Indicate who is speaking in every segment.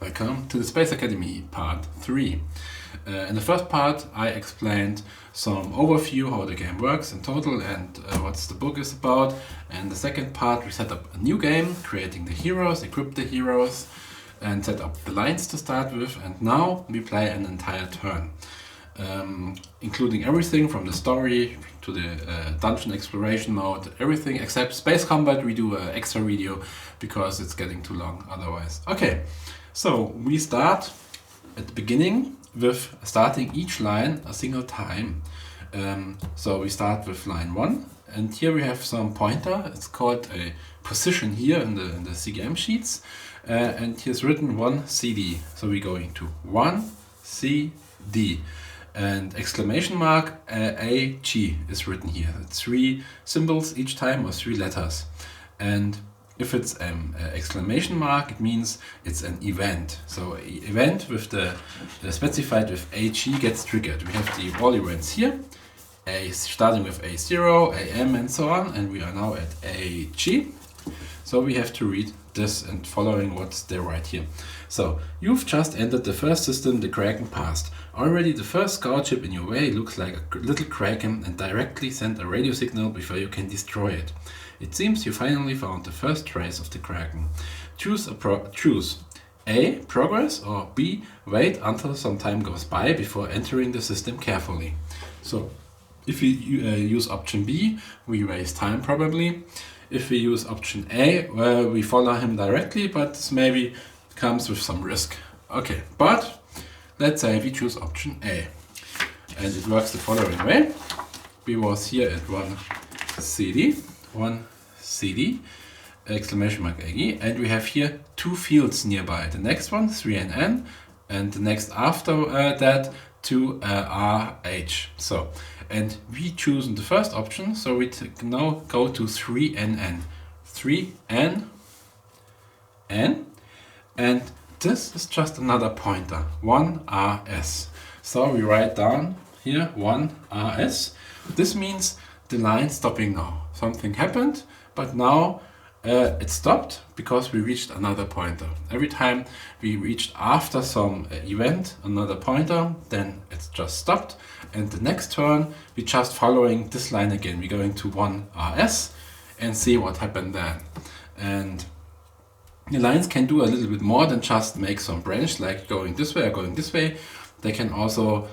Speaker 1: Welcome to the Space Academy part 3. In the first part I explained some overview how the game works in total and what the book is about. And the second part we set up a new game, creating the heroes, equip the heroes and set up the lines to start with. And now we play an entire turn, including everything from the story to the dungeon exploration mode, everything except space combat. We do an extra video because it's getting too long otherwise. Okay, so we start at the beginning with starting each line a single time. So we start with line 1, and here we have some pointer. It's called a position here in the CGM sheets, and here's written 1 CD. So we're going to 1 CD. And exclamation mark AG is written here. It's 3 symbols each time, or 3 letters. And if it's an exclamation mark, it means it's an event. So event with the specified with AG gets triggered. We have all events here, starting with A0, AM and so on, and we are now at AG. So we have to read this and following what's there right here. So you've just entered the first system the KRAKEN passed. Already the first scout ship in your way looks like a little KRAKEN and directly sent a radio signal before you can destroy it. It seems you finally found the first trace of the KRAKEN. Choose A. Progress, or B. Wait until some time goes by before entering the system carefully. So if we use option B, we waste time probably. If we use option A, well, we follow him directly, but this maybe comes with some risk. Okay, but let's say we choose option A. And it works the following way. We was here at 1 CD, exclamation mark AG, and we have here 2 fields nearby. The next one, 3NN, and the next after that, 2RH. So, and we choose the first option, so we now go to 3NN. 3NN, and this is just another pointer, 1RS. So we write down here 1RS. This means the line stopping now. Something happened, but now it stopped because we reached another pointer. Every time we reached after some event another pointer, then it's just stopped. And the next turn we just following this line again. We're going to 1RS and see what happened then. And the lines can do a little bit more than just make some branch, like going this way or going this way. They can also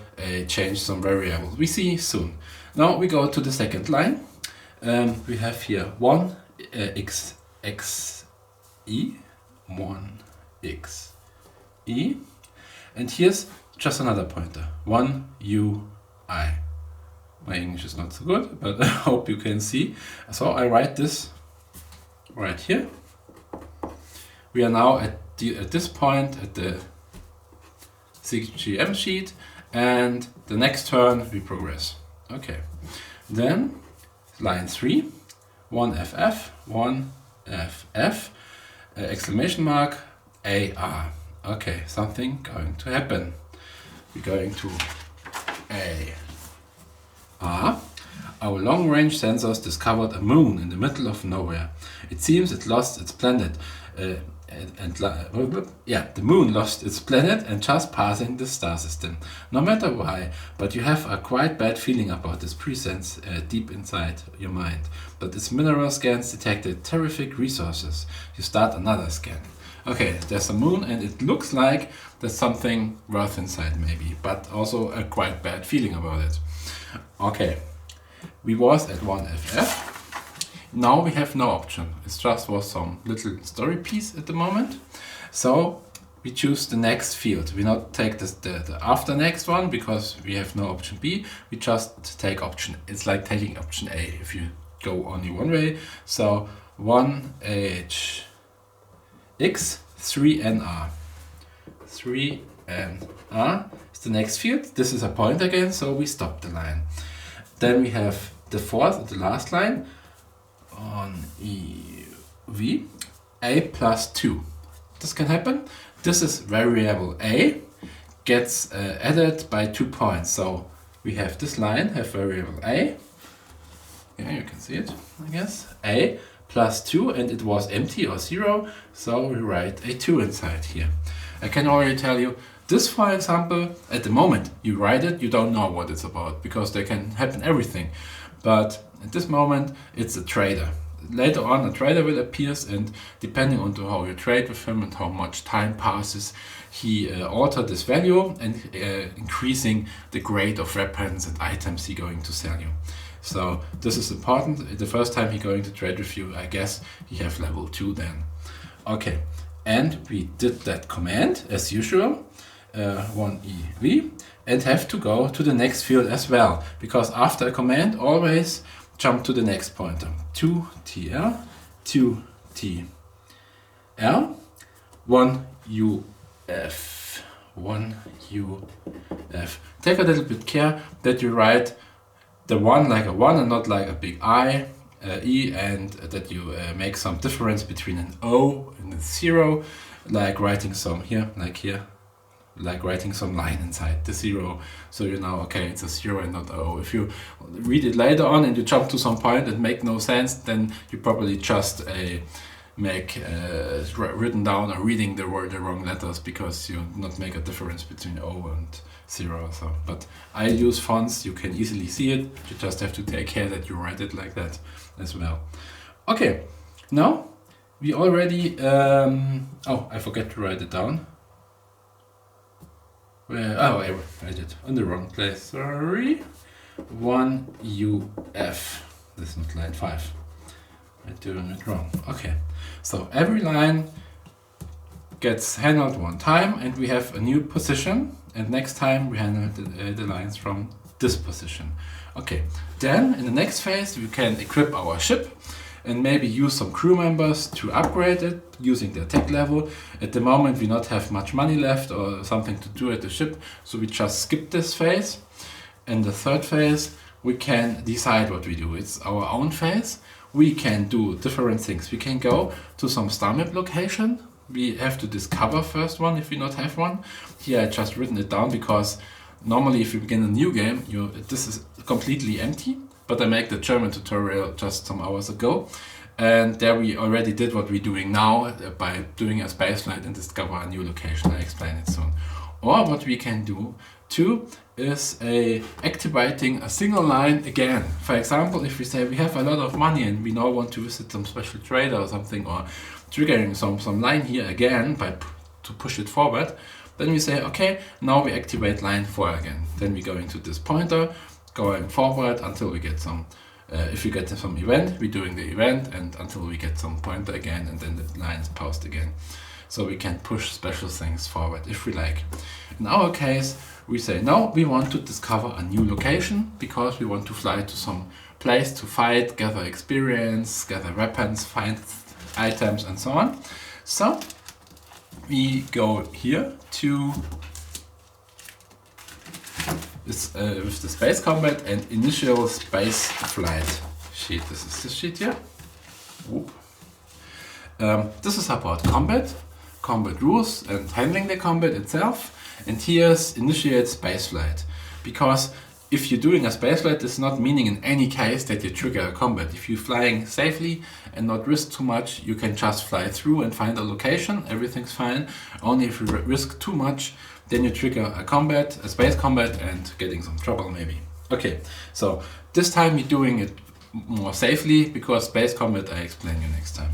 Speaker 1: change some variables. We see soon. Now we go to the second line. We have here 1XE, 1XE, and here's just another pointer, 1UI. My English is not so good, but I hope you can see. So I write this right here. We are now at this point at the CGM sheet, and the next turn we progress. Okay, then line 3, 1FF, 1FF, exclamation mark AR. Okay, something going to happen. We're going to AR. Our long-range sensors discovered a moon in the middle of nowhere. It seems it lost its planet. The moon lost its planet and just passing the star system. No matter why, but you have a quite bad feeling about this presence deep inside your mind. But its mineral scans detected terrific resources. You start another scan. Okay, there's a moon and it looks like there's something worth inside maybe, but also a quite bad feeling about it. Okay, we was at 1FF. Now we have no option. It just was some little story piece at the moment. So we choose the next field. We not take the after next one because we have no option B. We just take option. It's like taking option A if you go only one way. So 1HX 3NR. 3NR is the next field. This is a point again, so we stop the line. Then we have the fourth, the last line. On EV, A plus 2. This can happen. This is variable A gets added by 2 points. So we have this line, have variable A. Yeah, you can see it, I guess. A plus 2, and it was empty or 0, so we write a 2 inside here. I can already tell you, this, for example, at the moment you write it, you don't know what it's about, because there can happen everything. But at this moment, it's a trader. Later on, a trader will appear, and depending on how you trade with him and how much time passes, he alters this value and increasing the grade of weapons and items he's going to sell you. So this is important. The first time he's going to trade with you, I guess he have level 2 then. Okay, and we did that command as usual, 1EV, and have to go to the next field as well, because after a command always jump to the next pointer. 2TL, 2TL, 1UF, 1UF. Take a little bit care that you write the 1 like a 1 and not like a big I, E, and that you make some difference between an O and a 0, like writing some here, like writing some line inside the 0, so you know, okay, it's a 0 and not a O. If you read it later on and you jump to some point that make no sense, then you probably just written down or reading the wrong letters, because you not make a difference between O and 0. So, but I use fonts, you can easily see it, you just have to take care that you write it like that as well. Okay, now we already, oh, I forgot to write it down. Oh, I write it on the wrong place, sorry. 1UF, this is not line 5. I'm doing it wrong. Okay, so every line gets handled one time, and we have a new position, and next time we handle the lines from this position. Okay, then in the next phase we can equip our ship and maybe use some crew members to upgrade it using their tech level. At the moment we not have much money left or something to do at the ship, so we just skip this phase. In the third phase we can decide what we do. It's our own phase. We can do different things. We can go to some star map location. We have to discover first one if we not have one. Here I just written it down because normally if you begin a new game, this is completely empty. But I make the German tutorial just some hours ago, and there we already did what we're doing now by doing a space flight and discover a new location. I'll explain it soon. Or what we can do too is activating a single line again. For example, if we say we have a lot of money and we now want to visit some special trader or something, or triggering some line here again to push it forward, then we say, okay, now we activate line 4 again. Then we go into this pointer, going forward until we get some, if we get some event, we're doing the event, and until we get some pointer again, and then the line is paused again. So we can push special things forward if we like. In our case, we say, no, we want to discover a new location because we want to fly to some place to fight, gather experience, gather weapons, find items, and so on. So we go here to with the space combat and initial space flight sheet. This is this sheet here. Whoop. This is about combat rules and handling the combat itself. And here's initiate space flight, because if you're doing a space flight, it's not meaning in any case that you trigger a combat. If you're flying safely and not risk too much, you can just fly through and find a location, everything's fine. Only if you risk too much, then you trigger a space combat, and getting some trouble maybe. Okay, so this time you're doing it more safely, because space combat I explain you next time.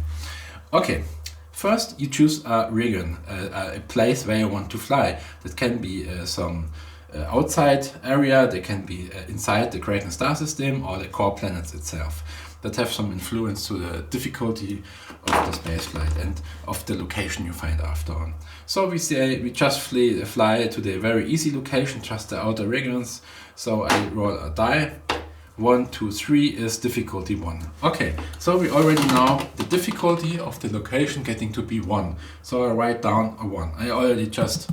Speaker 1: Okay, first you choose a region, a place where you want to fly. That can be some outside area, they can be inside the KRAKEN star system or the core planets itself, that have some influence to the difficulty of the space flight and of the location you find after on. So we say we just fly to the very easy location, just the outer regions. So I roll a die. 1, 2, 3 is difficulty 1. Okay, so we already know the difficulty of the location getting to be 1. So I write down a 1. I already just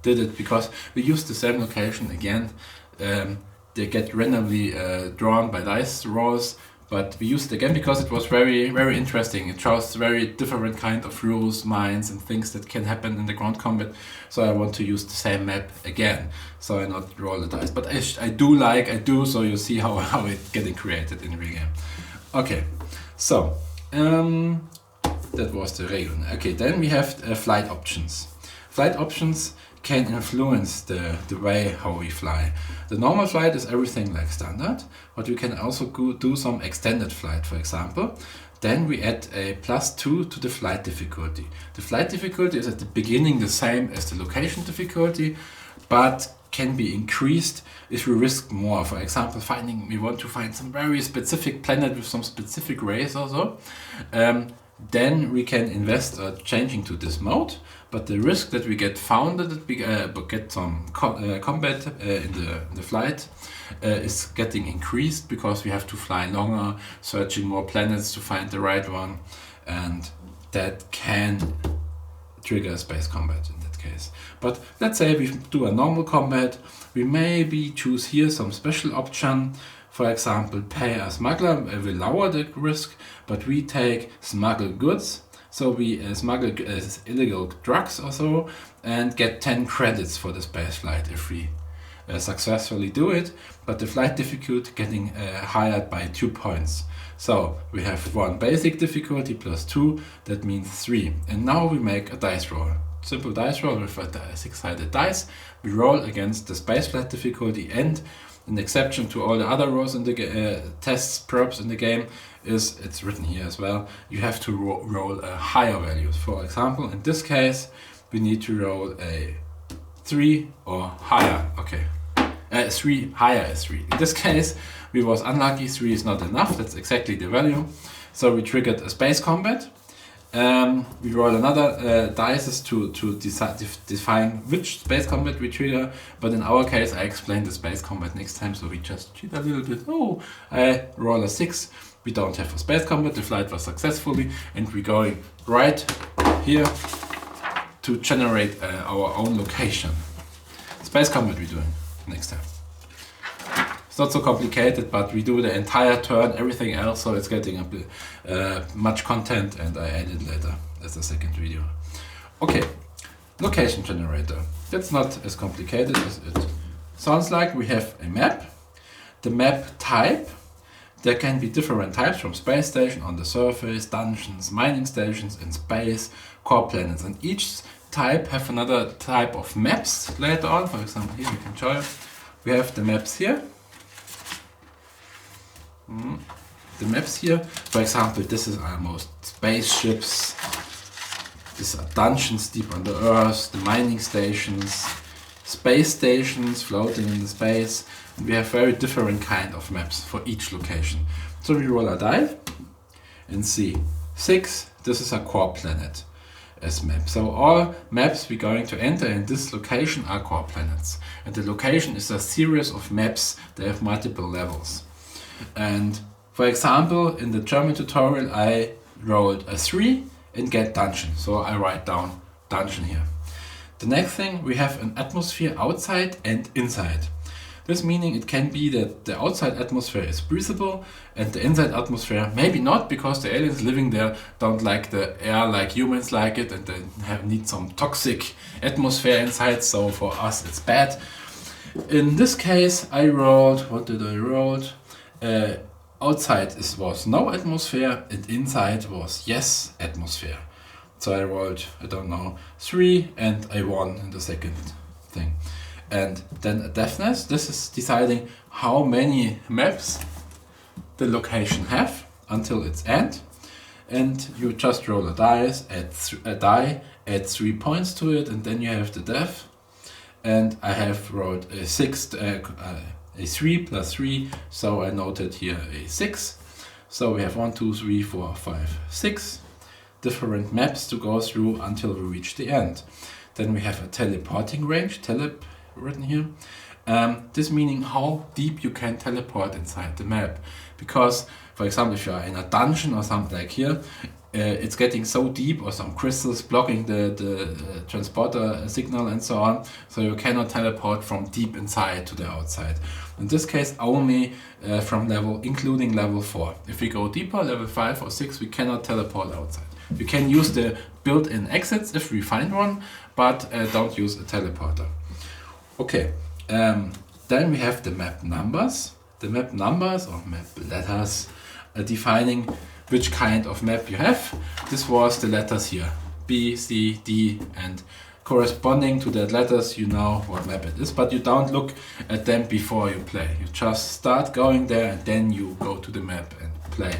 Speaker 1: did it because we use the same location again. They get randomly drawn by dice rolls, but we used it again because it was very, very interesting. It shows very different kind of rules, mines, and things that can happen in the ground combat. So I want to use the same map again. So I not roll the dice, but I do. So you see how it's getting created in the real game. Okay, so that was the region. Okay, then we have flight options. flight options can influence the way how we fly. The normal flight is everything like standard, but we can also do some extended flight, for example. Then we add a +2 to the flight difficulty. The flight difficulty is at the beginning the same as the location difficulty, but can be increased if we risk more. For example, we want to find some very specific planet with some specific race or so. Then we can invest changing to this mode, but the risk that we get founded, that we get some combat in the flight is getting increased because we have to fly longer, searching more planets to find the right one, and that can trigger space combat in that case. But let's say we do a normal combat, we maybe choose here some special option. For example, pay a smuggler will lower the risk, but we take smuggle goods. So we smuggle illegal drugs or so and get 10 credits for the space flight if we successfully do it. But the flight difficulty getting higher by 2 points. So we have 1 basic difficulty plus 2, that means 3. And now we make a dice roll. Simple dice roll with a 6-sided dice. We roll against the space flight difficulty, and an exception to all the other rolls in the tests, probes in the game is, it's written here as well, you have to roll a higher value. For example, in this case, we need to roll a 3 or higher. Okay, 3 higher is 3. In this case, we was unlucky. 3 is not enough. That's exactly the value. So we triggered a space combat. We roll another dice to define which space combat we trigger, but in our case I explain the space combat next time, so we just cheat a little bit. Oh, I roll a 6, we don't have a space combat, the flight was successfully, and we're going right here to generate our own location. Space combat we're doing next time. It's not so complicated, but we do the entire turn, everything else, so it's getting a bit much content, and I add it later as a second video. Okay, location generator. That's not as complicated as it sounds like. We have a map. The map type, there can be different types from space station, on the surface, dungeons, mining stations, in space, core planets, and each type have another type of maps later on. For example, here we can show you. We have the maps here. The maps here, for example, this is almost spaceships, these are dungeons deep under Earth, the mining stations, space stations floating in the space, and we have very different kind of maps for each location. So we roll a die and see 6, this is a core planet as map. So all maps we're going to enter in this location are core planets, and the location is a series of maps that have multiple levels. And for example, in the German tutorial I rolled a 3 and get dungeon, so I write down dungeon here. The next thing, we have an atmosphere outside and inside. This meaning it can be that the outside atmosphere is breathable and the inside atmosphere maybe not, because the aliens living there don't like the air like humans like it, and they need some toxic atmosphere inside, so for us it's bad. In this case I rolled, what did I roll? Outside was no atmosphere and inside was yes atmosphere. So I rolled, I don't know, 3 and I won in the second thing. And then a deafness, this is deciding how many maps the location have until its end. And you just roll a dice, add 3 points to it, and then you have the deaf. And I have rolled a 3 plus 3, so I noted here a 6. So we have 1, 2, 3, 4, 5, 6 different maps to go through until we reach the end. Then we have a teleporting range, written here. This meaning how deep you can teleport inside the map. Because, for example, if you are in a dungeon or something like here, it's getting so deep, or some crystals blocking the transporter signal and so on, so you cannot teleport from deep inside to the outside. In this case only from level, including level 4. If we go deeper, level 5 or 6, we cannot teleport outside. We can use the built-in exits if we find one, but don't use a teleporter. Okay, then we have the map numbers. The map numbers or map letters defining which kind of map you have. This was the letters here, B, C, D, and corresponding to that letters, you know what map it is, but you don't look at them before you play. You just start going there and then you go to the map and play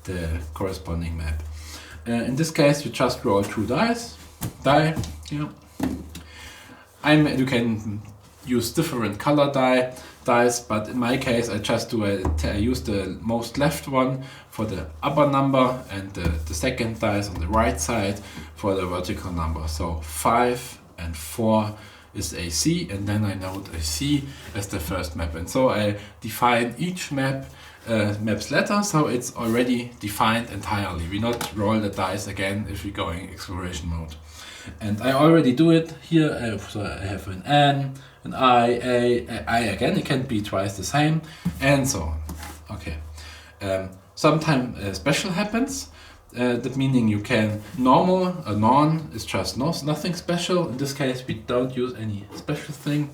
Speaker 1: the corresponding map. In this case, you just roll 2 dice. Yeah. You can use different color dice, but in my case, I just I use the most left one for the upper number and the second dice on the right side for the vertical number. So 5 and 4 is a C, and then I note a C as the first map. And so I define each map's letter, so it's already defined entirely. We not roll the dice again if we go in exploration mode. And I already do it here. So I have an N, an I again. It can be twice the same, and so on. Okay. Sometimes special happens. That meaning you can normal, a non is just nothing special. In this case, we don't use any special thing,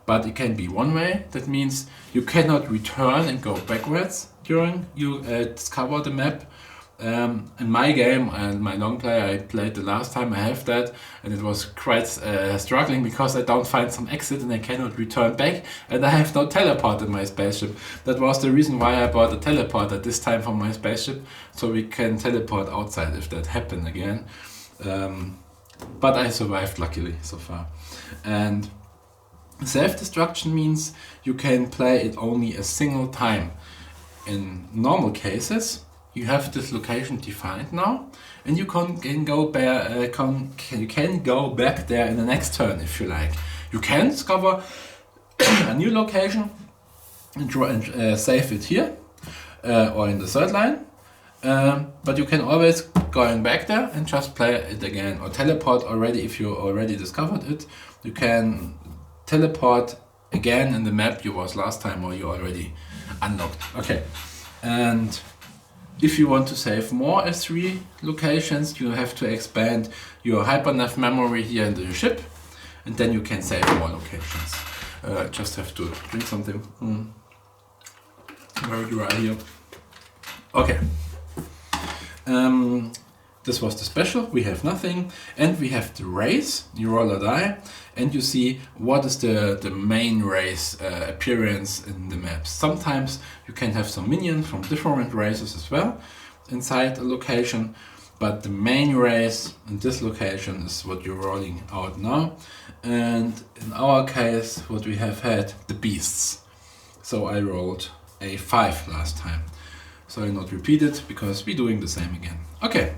Speaker 1: but it can be one way. That means you cannot return and go backwards during you discover the map. In my game and my long play I played the last time, I have that, and it was quite struggling because I don't find some exit and I cannot return back, and I have no teleport in my spaceship. That was the reason why I bought a teleporter this time for my spaceship, so we can teleport outside if that happened again. But I survived luckily so far. And self-destruction means you can play it only a single time. In normal cases, you have this location defined now, and you can go back there in the next turn if you like. You can discover a new location and save it here or in the third line, but you can always going back there and just play it again, or teleport already if you already discovered it. You can teleport again in the map you was last time or you already unlocked. Okay, and if you want to save more S3 locations, you have to expand your hypernav memory here in the ship, and then you can save more locations. Just have to drink something. Very dry here. Okay. This was the special. We have nothing, and we have the race. You roll a die, and you see what is the main race appearance in the maps. Sometimes you can have some minions from different races as well inside a location, but the main race in this location is what you're rolling out now. And in our case, what we have had, the beasts. So I rolled a 5 last time. So I not repeat it because we're doing the same again. Okay.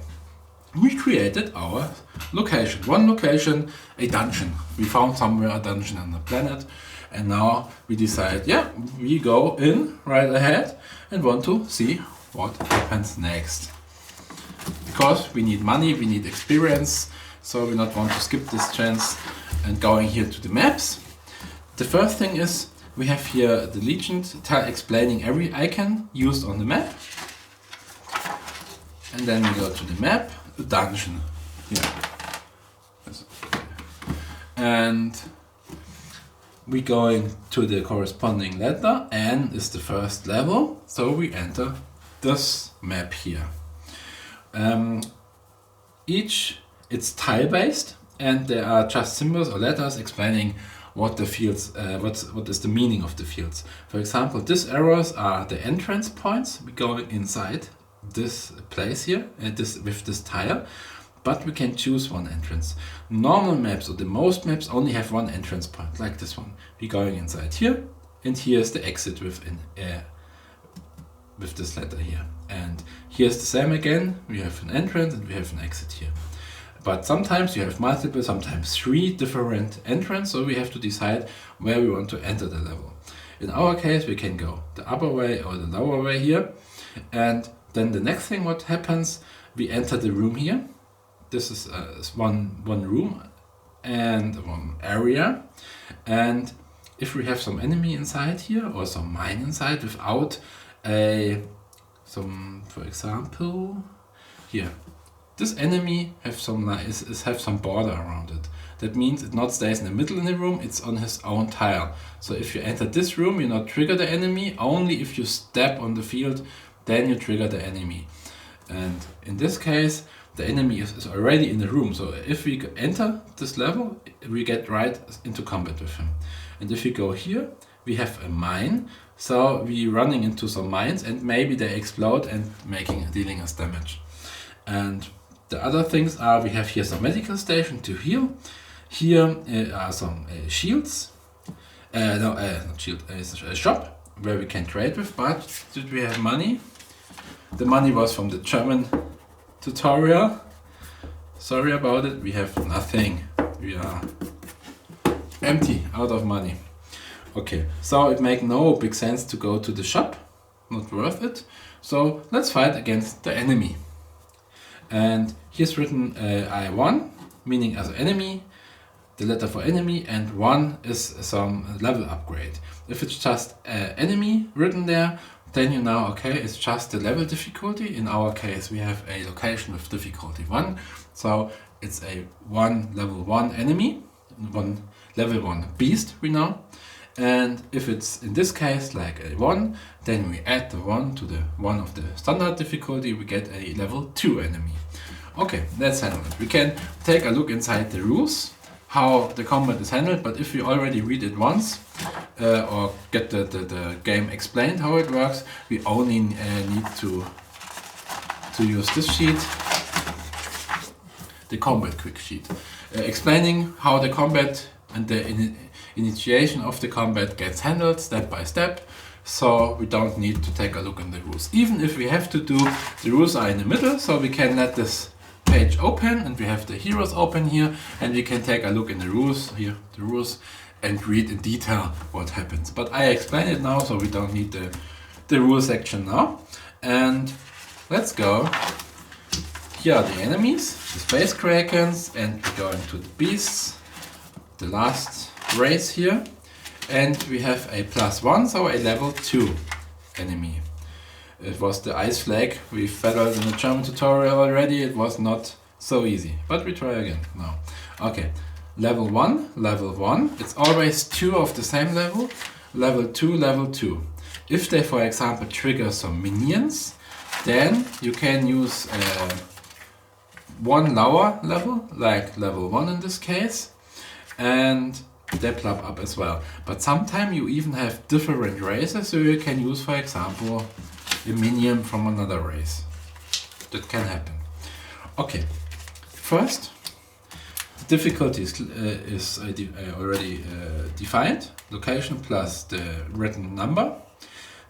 Speaker 1: We created our location. One location, a dungeon. We found somewhere a dungeon on the planet, and now we decide, yeah, we go in right ahead and want to see what happens next. Because we need money, we need experience, so we not want to skip this chance and going here to the maps. The first thing is we have here the legend explaining every icon used on the map, and then we go to the map. The dungeon here, and we going to the corresponding letter. N is the first level, so we enter this map here. It's tile based, and there are just symbols or letters explaining what the fields, what is the meaning of the fields. For example, these arrows are the entrance points. We go inside this place here with this tile, but we can choose one entrance. Normal maps, or the most maps, only have one entrance point, like this one. We're going inside here, and here's the exit with this letter here. And here's the same again. We have an entrance and we have an exit here. But sometimes you have multiple, sometimes 3 different entrances, so we have to decide where we want to enter the level. In our case, we can go the upper way or the lower way here, and then the next thing what happens, we enter the room here. This is one room and one area. And if we have some enemy inside here or some mine inside without for example, here, this enemy have some border around it. That means it not stays in the middle in the room, it's on his own tile. So if you enter this room, you not trigger the enemy. Only if you step on the field, then you trigger the enemy. And in this case, the enemy is already in the room. So if we enter this level, we get right into combat with him. And if we go here, we have a mine. So we're running into some mines and maybe they explode and dealing us damage. And the other things are, we have here some medical station to heal. Here are some shields. Not shield, it's a shop where we can trade with, but did we have money? The money was from the German tutorial. Sorry about it, we have nothing. We are empty, out of money. Okay, so it makes no big sense to go to the shop, not worth it. So let's fight against the enemy. And here's written I1, meaning as enemy, the letter for enemy, and 1 is some level upgrade. If it's just enemy written there, then you know, okay, it's just the level difficulty. In our case, we have a location with difficulty 1, so it's a level 1 enemy, level 1 beast, we know. And if it's in this case like a 1, then we add the 1 to the 1 of the standard difficulty, we get a level 2 enemy. Okay, let's handle it. We can take a look inside the rules, how the combat is handled, but if we already read it once or get the game explained how it works, we only need to use this sheet, the combat quick sheet, explaining how the combat and the initiation of the combat gets handled step by step, so we don't need to take a look in the rules. Even if we have to do, the rules are in the middle, so we can let this page open and we have the heroes open here and we can take a look in the rules, here the rules, and read in detail what happens. But I explain it now, so we don't need the rule section now. And let's go. Here are the enemies, the space krakens, and we go into the beasts, the last race here, and we have a +1, so a level 2 enemy. It was the ice flag we battled in the German tutorial already. It was not so easy, but we try again now. Okay, level 1, it's always 2 of the same level, level 2, level 2. If they, for example, trigger some minions, then you can use one lower level, like level 1 in this case, and they plop up as well. But sometimes you even have different races, so you can use, for example, a minion from another race. That can happen. Okay, first, the difficulty is already defined, location plus the written number.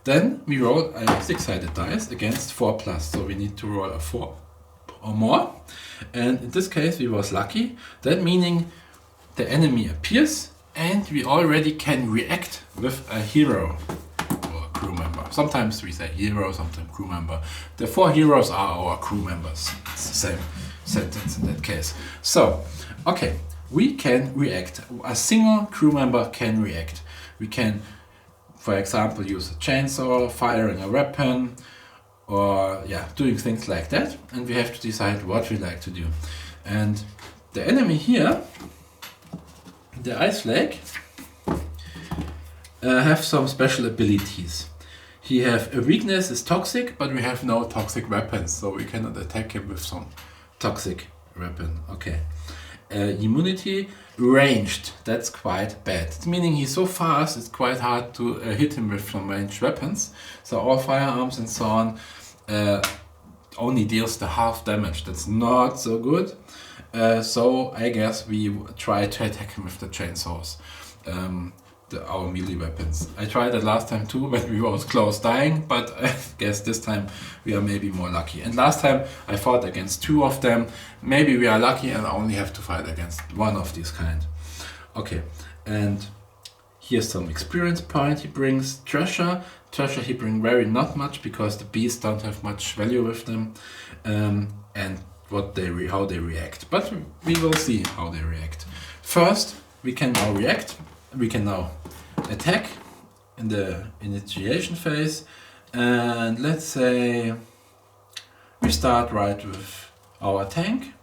Speaker 1: Then we roll a 6-sided dice against 4+, so we need to roll a 4 or more. And in this case we was lucky, that meaning the enemy appears and we already can react with a hero or crew member. Sometimes we say hero, sometimes crew member. The 4 heroes are our crew members. It's the same sentence in that case. So, okay, we can react. A single crew member can react. We can, for example, use a chainsaw, firing a weapon, or yeah, doing things like that. And we have to decide what we like to do. And the enemy here, the ice flag, have some special abilities. He have a weakness is toxic, but we have no toxic weapons, so we cannot attack him with some toxic weapon. Okay. Immunity ranged, that's quite bad. It's meaning he's so fast, it's quite hard to hit him with some ranged weapons. So all firearms and so on only deals the half damage. That's not so good. So I guess we try to attack him with the chainsaws, our melee weapons. I tried that last time too, when we was close dying, but I guess this time we are maybe more lucky. And last time I fought against 2 of them. Maybe we are lucky and I only have to fight against 1 of these kind. Okay, and here's some experience point he brings. Treasure he brings very not much, because the beasts don't have much value with them. And how they react, but we will see how they react. First, we can now react. We can now attack in the initiation phase, and let's say we start right with our tank.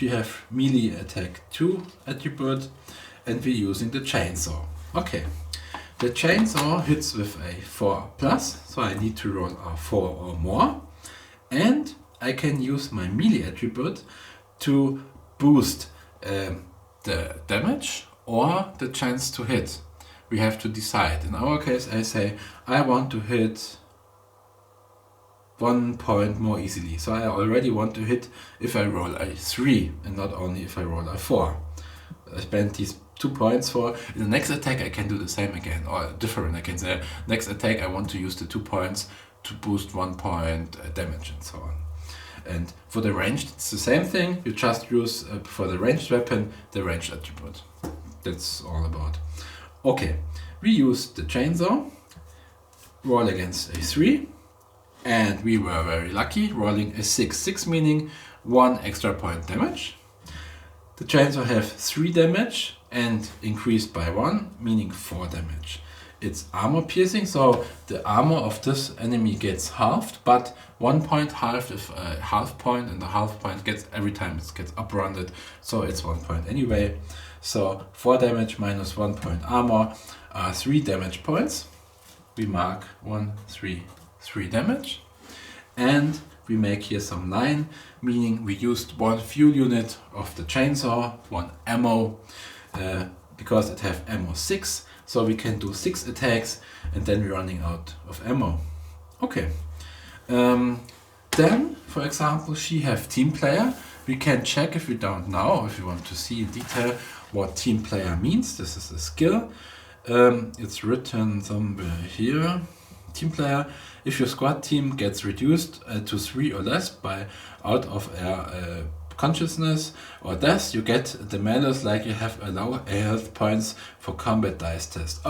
Speaker 1: We have melee attack 2 attribute, and we're using the chainsaw. Okay, the chainsaw hits with a 4+, so I need to roll a 4 or more, and I can use my melee attribute to boost the damage or the chance to hit. We have to decide. In our case, I say I want to hit 1 point more easily. So I already want to hit if I roll a 3 and not only if I roll a 4. I spend these 2 points for. In the next attack I can do the same again, or different. I can say next attack I want to use the 2 points to boost 1 point damage and so on. And for the ranged it's the same thing. You just use for the ranged weapon the ranged attribute. That's all about. Okay, we used the chainsaw, roll against a 3, and we were very lucky, rolling a 6. 6 meaning 1 extra point damage. The chainsaw have 3 damage and increased by 1, meaning 4 damage. It's armor piercing, so the armor of this enemy gets halved, but 1 point halved if a half point, and the half point gets every time it gets up-rounded, so it's 1 point anyway. So 4 damage minus 1 point armor are 3 damage points. We mark 1, 3, 3 damage. And we make here some line, meaning we used 1 fuel unit of the chainsaw, 1 ammo, because it have ammo 6. So we can do 6 attacks and then we're running out of ammo. Okay. Then, for example, she have team player. We can check if we don't know, if we want to see in detail what team player means. This is a skill. It's written somewhere here. Team player. If your squad team gets reduced to 3 or less by out of consciousness or death, you get the malus like you have a lower health points for combat dice test.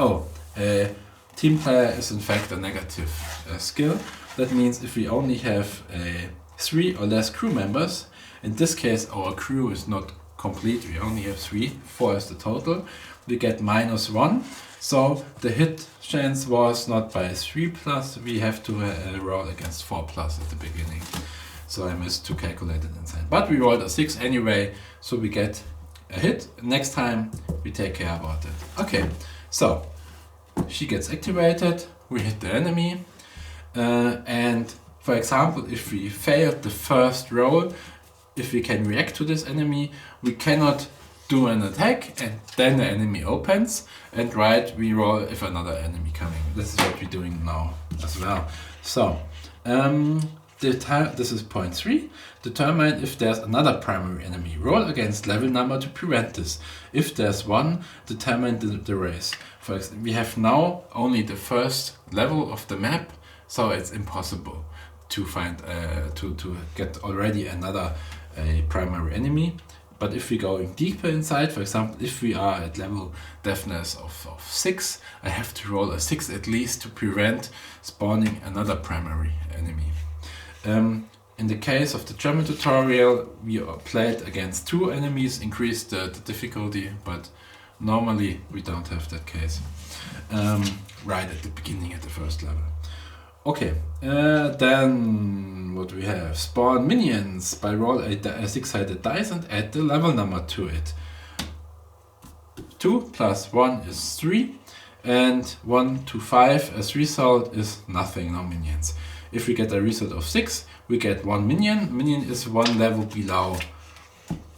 Speaker 1: Team player is in fact a negative skill. That means if we only have 3 or less crew members, in this case our crew is not complete, we only have 3, 4 is the total, we get -1. So the hit chance was not by 3 plus, we have to roll against 4 plus at the beginning. So I missed to calculate it inside. But we rolled a 6 anyway, so we get a hit. Next time we take care about it. Okay, so she gets activated, we hit the enemy, and for example, if we failed the first roll, if we can react to this enemy, we cannot do an attack and then the enemy opens and we roll if another enemy coming. This is what we're doing now as well. So this is point 3. Determine if there's another primary enemy. Roll against level number to prevent this. If there's one, determine the race. For example, we have now only the first level of the map, so it's impossible to find to get already another primary enemy. But if we go deeper inside, for example, if we are at level deafness of 6, I have to roll a 6 at least to prevent spawning another primary enemy. In the case of the German tutorial, we played against 2 enemies, increased the difficulty, but normally we don't have that case right at the beginning, at the first level. Okay, then what we have? Spawn minions by roll a 6-sided dice and add the level number to it. 2 plus 1 is 3, and 1 to 5 as result is nothing, no minions. If we get a result of 6, we get 1 minion. Minion is 1 level below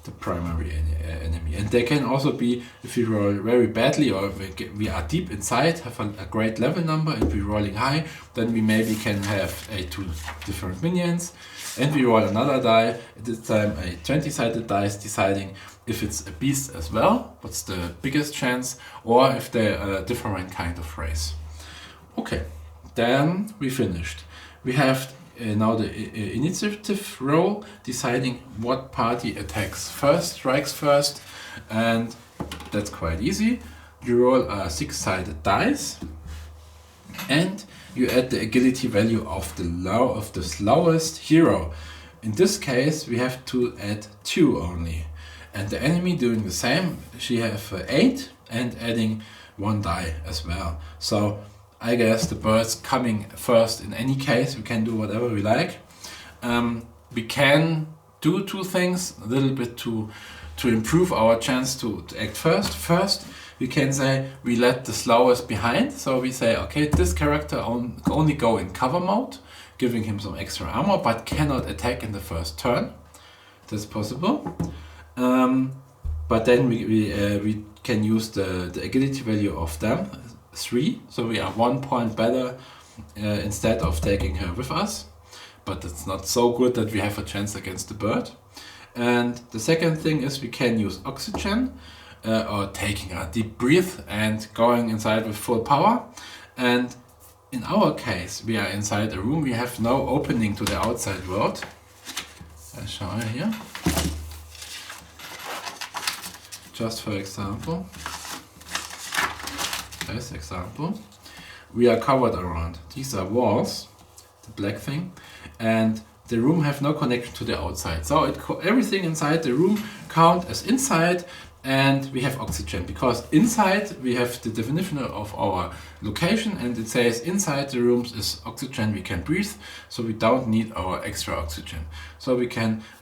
Speaker 1: the primary enemy. And they can also be, if we roll very badly or we are deep inside, have a great level number, and we're rolling high, then we maybe can have 2 different minions. And we roll another die, this time a 20-sided dice, deciding if it's a beast as well, what's the biggest chance, or if they're a different kind of race. Okay, then we finished. We have now the initiative roll, deciding what party attacks first, strikes first, and that's quite easy. You roll a 6-sided dice, and you add the agility value of the slowest hero. In this case, we have to add 2 only, and the enemy doing the same. She have 8 and adding 1 die as well. So I guess the birds coming first in any case. We can do whatever we like. We can do 2 things a little bit to improve our chance to act first. First, we can say we let the slowest behind. So we say, okay, this character only go in cover mode, giving him some extra armor, but cannot attack in the first turn. That's possible. But then we can use the agility value of them, 3, so we are 1 point better instead of taking her with us. But it's not so good that we have a chance against the bird. And the second thing is we can use oxygen, or taking a deep breath and going inside with full power. And in our case, we are inside a room, we have no opening to the outside world. I'll show you here. Just for example, as example, we are covered around. These are walls, the black thing, and the room have no connection to the outside. So everything inside the room count as inside, and we have oxygen because inside we have the definition of our location, and it says inside the rooms is oxygen, we can breathe, so we don't need our extra oxygen. So we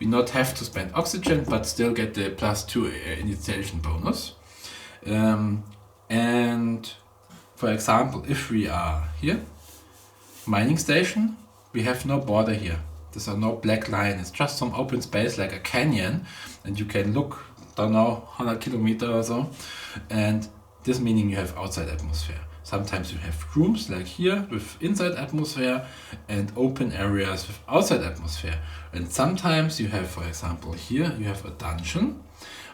Speaker 1: not have to spend oxygen but still get the +2 initiation bonus. And for example, if we are here, mining station, we have no border here. There's no black line, it's just some open space like a canyon, and you can look, don't know, 100 kilometers or so, and this meaning you have outside atmosphere. Sometimes you have rooms like here with inside atmosphere and open areas with outside atmosphere. And sometimes you have, for example, here you have a dungeon,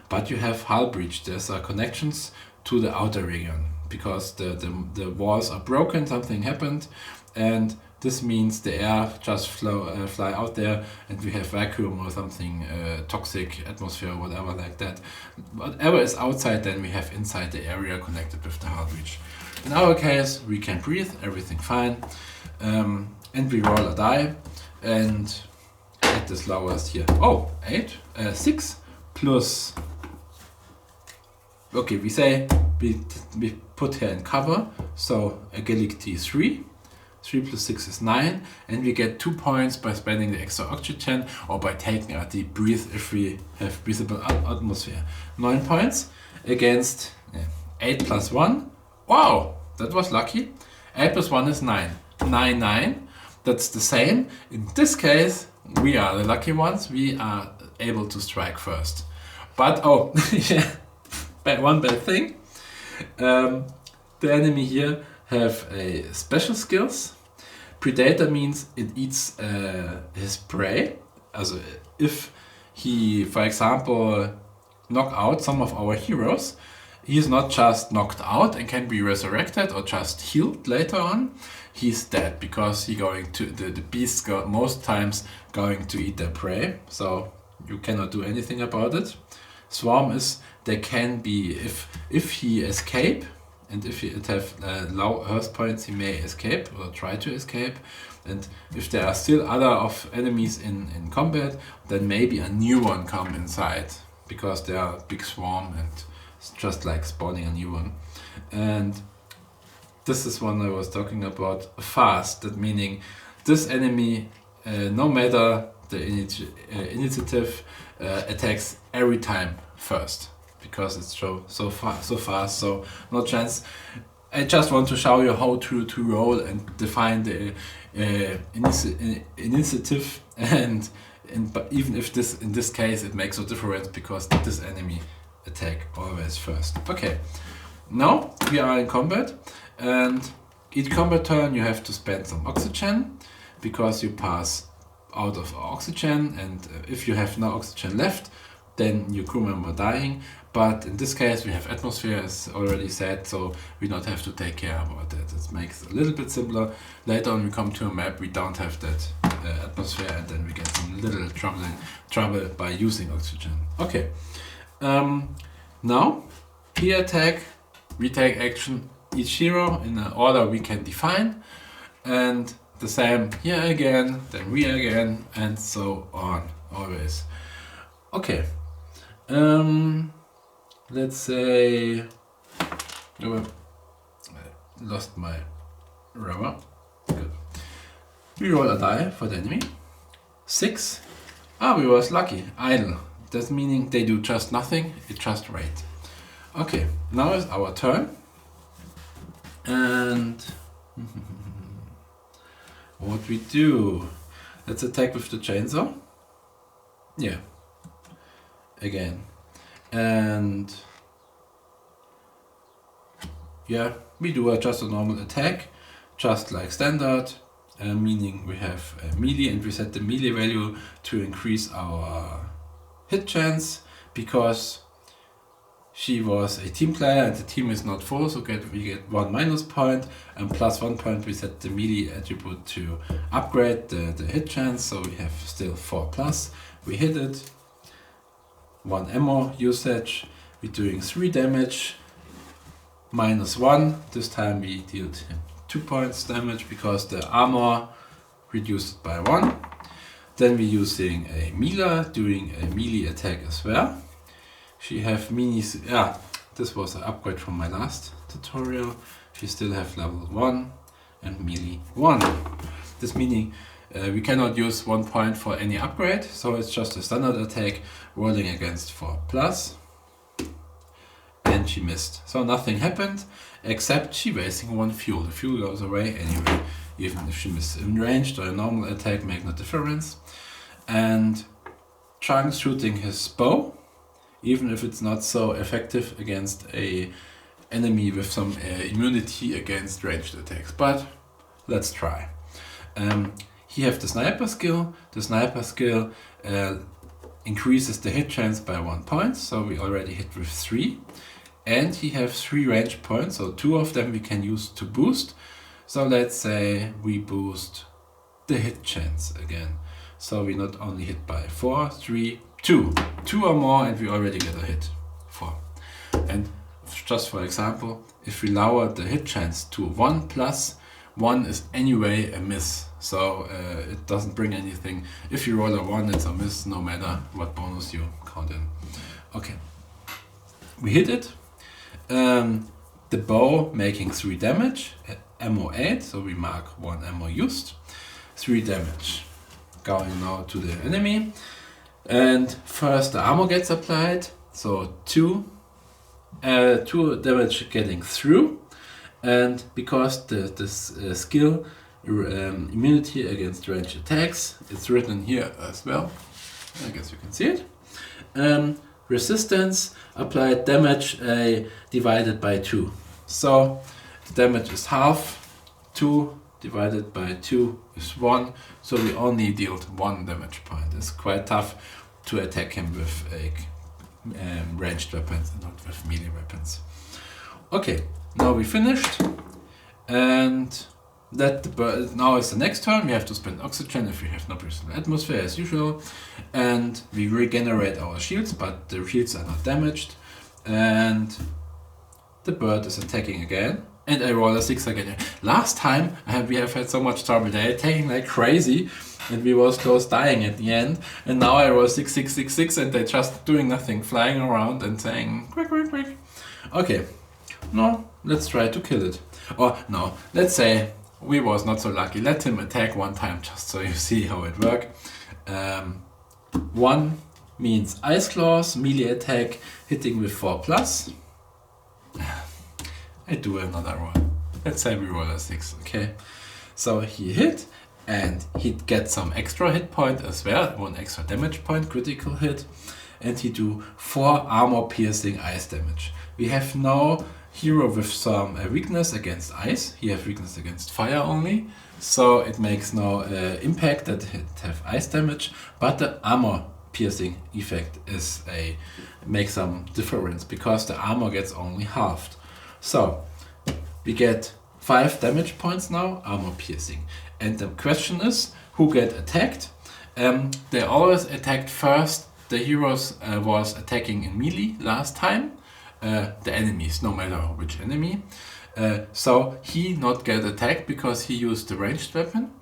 Speaker 1: but you have hull breach. There's connections to the outer region because the walls are broken, something happened, and this means the air just fly out there, and we have vacuum or something, toxic atmosphere or whatever like that. Whatever is outside, then we have inside the area connected with the hull breach. In our case, we can breathe, everything fine, and we roll a die, and at the lowest here, 6 plus, okay, we say we put her in cover, so agility 3. 3 plus 6 is 9, and we get 2 points by spending the extra oxygen or by taking a deep breath if we have breathable atmosphere. 9 points against 8 plus 1. Wow, that was lucky. 8 plus 1 is 9. 9, 9. That's the same. In this case, we are the lucky ones. We are able to strike first. But, one bad thing. The enemy here have a special skills. Predator means it eats his prey. Also if he, for example, knock out some of our heroes, he is not just knocked out and can be resurrected or just healed later on. He's dead because he going to the beasts go most times going to eat their prey. So you cannot do anything about it. Swarm is they can be if he escape. And if it have low earth points, he may escape or try to escape. And if there are still other of enemies in combat, then maybe a new one come inside because they are a big swarm and it's just like spawning a new one. And this is one I was talking about. Fast, that meaning this enemy, no matter the initiative, attacks every time first. Because it's so fast, so no chance. I just want to show you how to roll and define the initiative, but even if in this case it makes no difference because this enemy attack always first. Okay, now we are in combat, and each combat turn you have to spend some oxygen because you pass out of oxygen, and if you have no oxygen left, then your crew member dying. But in this case we have atmosphere, as already said, so we don't have to take care about that. It makes it a little bit simpler. Later on we come to a map, we don't have that atmosphere, and then we get some little trouble by using oxygen. Okay, now here attack, we take action each hero in an order we can define, and the same here again, then we again, and so on, always. Okay. Let's say I lost my rubber. Good. We roll a die for the enemy. 6. We was lucky. Idle. That's meaning they do just nothing. It just wait. Okay. Now is our turn. And what we do. Let's attack with the chainsaw. Yeah. Again. And yeah, we do just a normal attack, just like standard, meaning we have a melee and we set the melee value to increase our hit chance, because she was a team player and the team is not full, so we get 1 minus point, and plus 1 point we set the melee attribute to upgrade the hit chance, so we have still 4 plus. We hit it, 1 ammo usage, we're doing 3 damage, minus 1, this time we dealt him 2 points damage because the armor reduced by 1. Then we're using a Mila, doing a melee attack as well. She have minis, yeah, this was an upgrade from my last tutorial. She still have level 1 and melee 1. This meaning we cannot use 1 point for any upgrade, so it's just a standard attack rolling against 4 plus. And she missed. So nothing happened, except she wasting 1 fuel. The fuel goes away anyway, even if she missed. In ranged or a normal attack make no difference. And Chang's shooting his bow, even if it's not so effective against a enemy with some immunity against ranged attacks. But let's try. He have the sniper skill. The sniper skill increases the hit chance by 1 point, so we already hit with 3. And he have 3 range points, so 2 of them we can use to boost. So let's say we boost the hit chance again. So we not only hit by 4, 3, 2. 2 or more and we already get a hit. 4. And just for example, if we lower the hit chance to 1 plus, 1 is anyway a miss. So it doesn't bring anything. If you roll a 1, it's a miss no matter what bonus you count in. Okay. We hit it. The bow making 3 damage, ammo 8, so we mark 1 ammo used, 3 damage. Going now to the enemy, and first the armor gets applied, so 2 damage getting through, and because this skill immunity against ranged attacks, it's written here as well, I guess you can see it. Resistance applied damage divided by 2. So the damage is half, 2 divided by 2 is 1, so we only dealt 1 damage point. It's quite tough to attack him with ranged weapons and not with melee weapons. Okay, now we finished, and now is the next turn. We have to spend oxygen if we have no personal atmosphere as usual, and we regenerate our shields, but the shields are not damaged, and the bird is attacking again, and I roll a 6 again. Last time we have had so much trouble. They're attacking like crazy and we was close dying at the end, and now I roll 6, 6, 6, 6 and they're just doing nothing, flying around and saying quick, quick, quick. Okay, no, let's try to kill it. Or no, let's say we was not so lucky. Let him attack 1 time just so you see how it works. 1 means ice claws, melee attack, hitting with 4 plus. I do another roll. Let's say we roll a 6, okay? So he hit, and he gets some extra hit point as well, 1 extra damage point, critical hit, and he do 4 armor piercing ice damage. We have no hero with some weakness against ice. He has weakness against fire only, so it makes no impact that it have ice damage, but the armor piercing effect makes some difference because the armor gets only halved. So we get 5 damage points now, armor piercing. And the question is, who get attacked? They always attacked first. The heroes was attacking in melee last time. The enemies, no matter which enemy. So he not get attacked because he used the ranged weapon.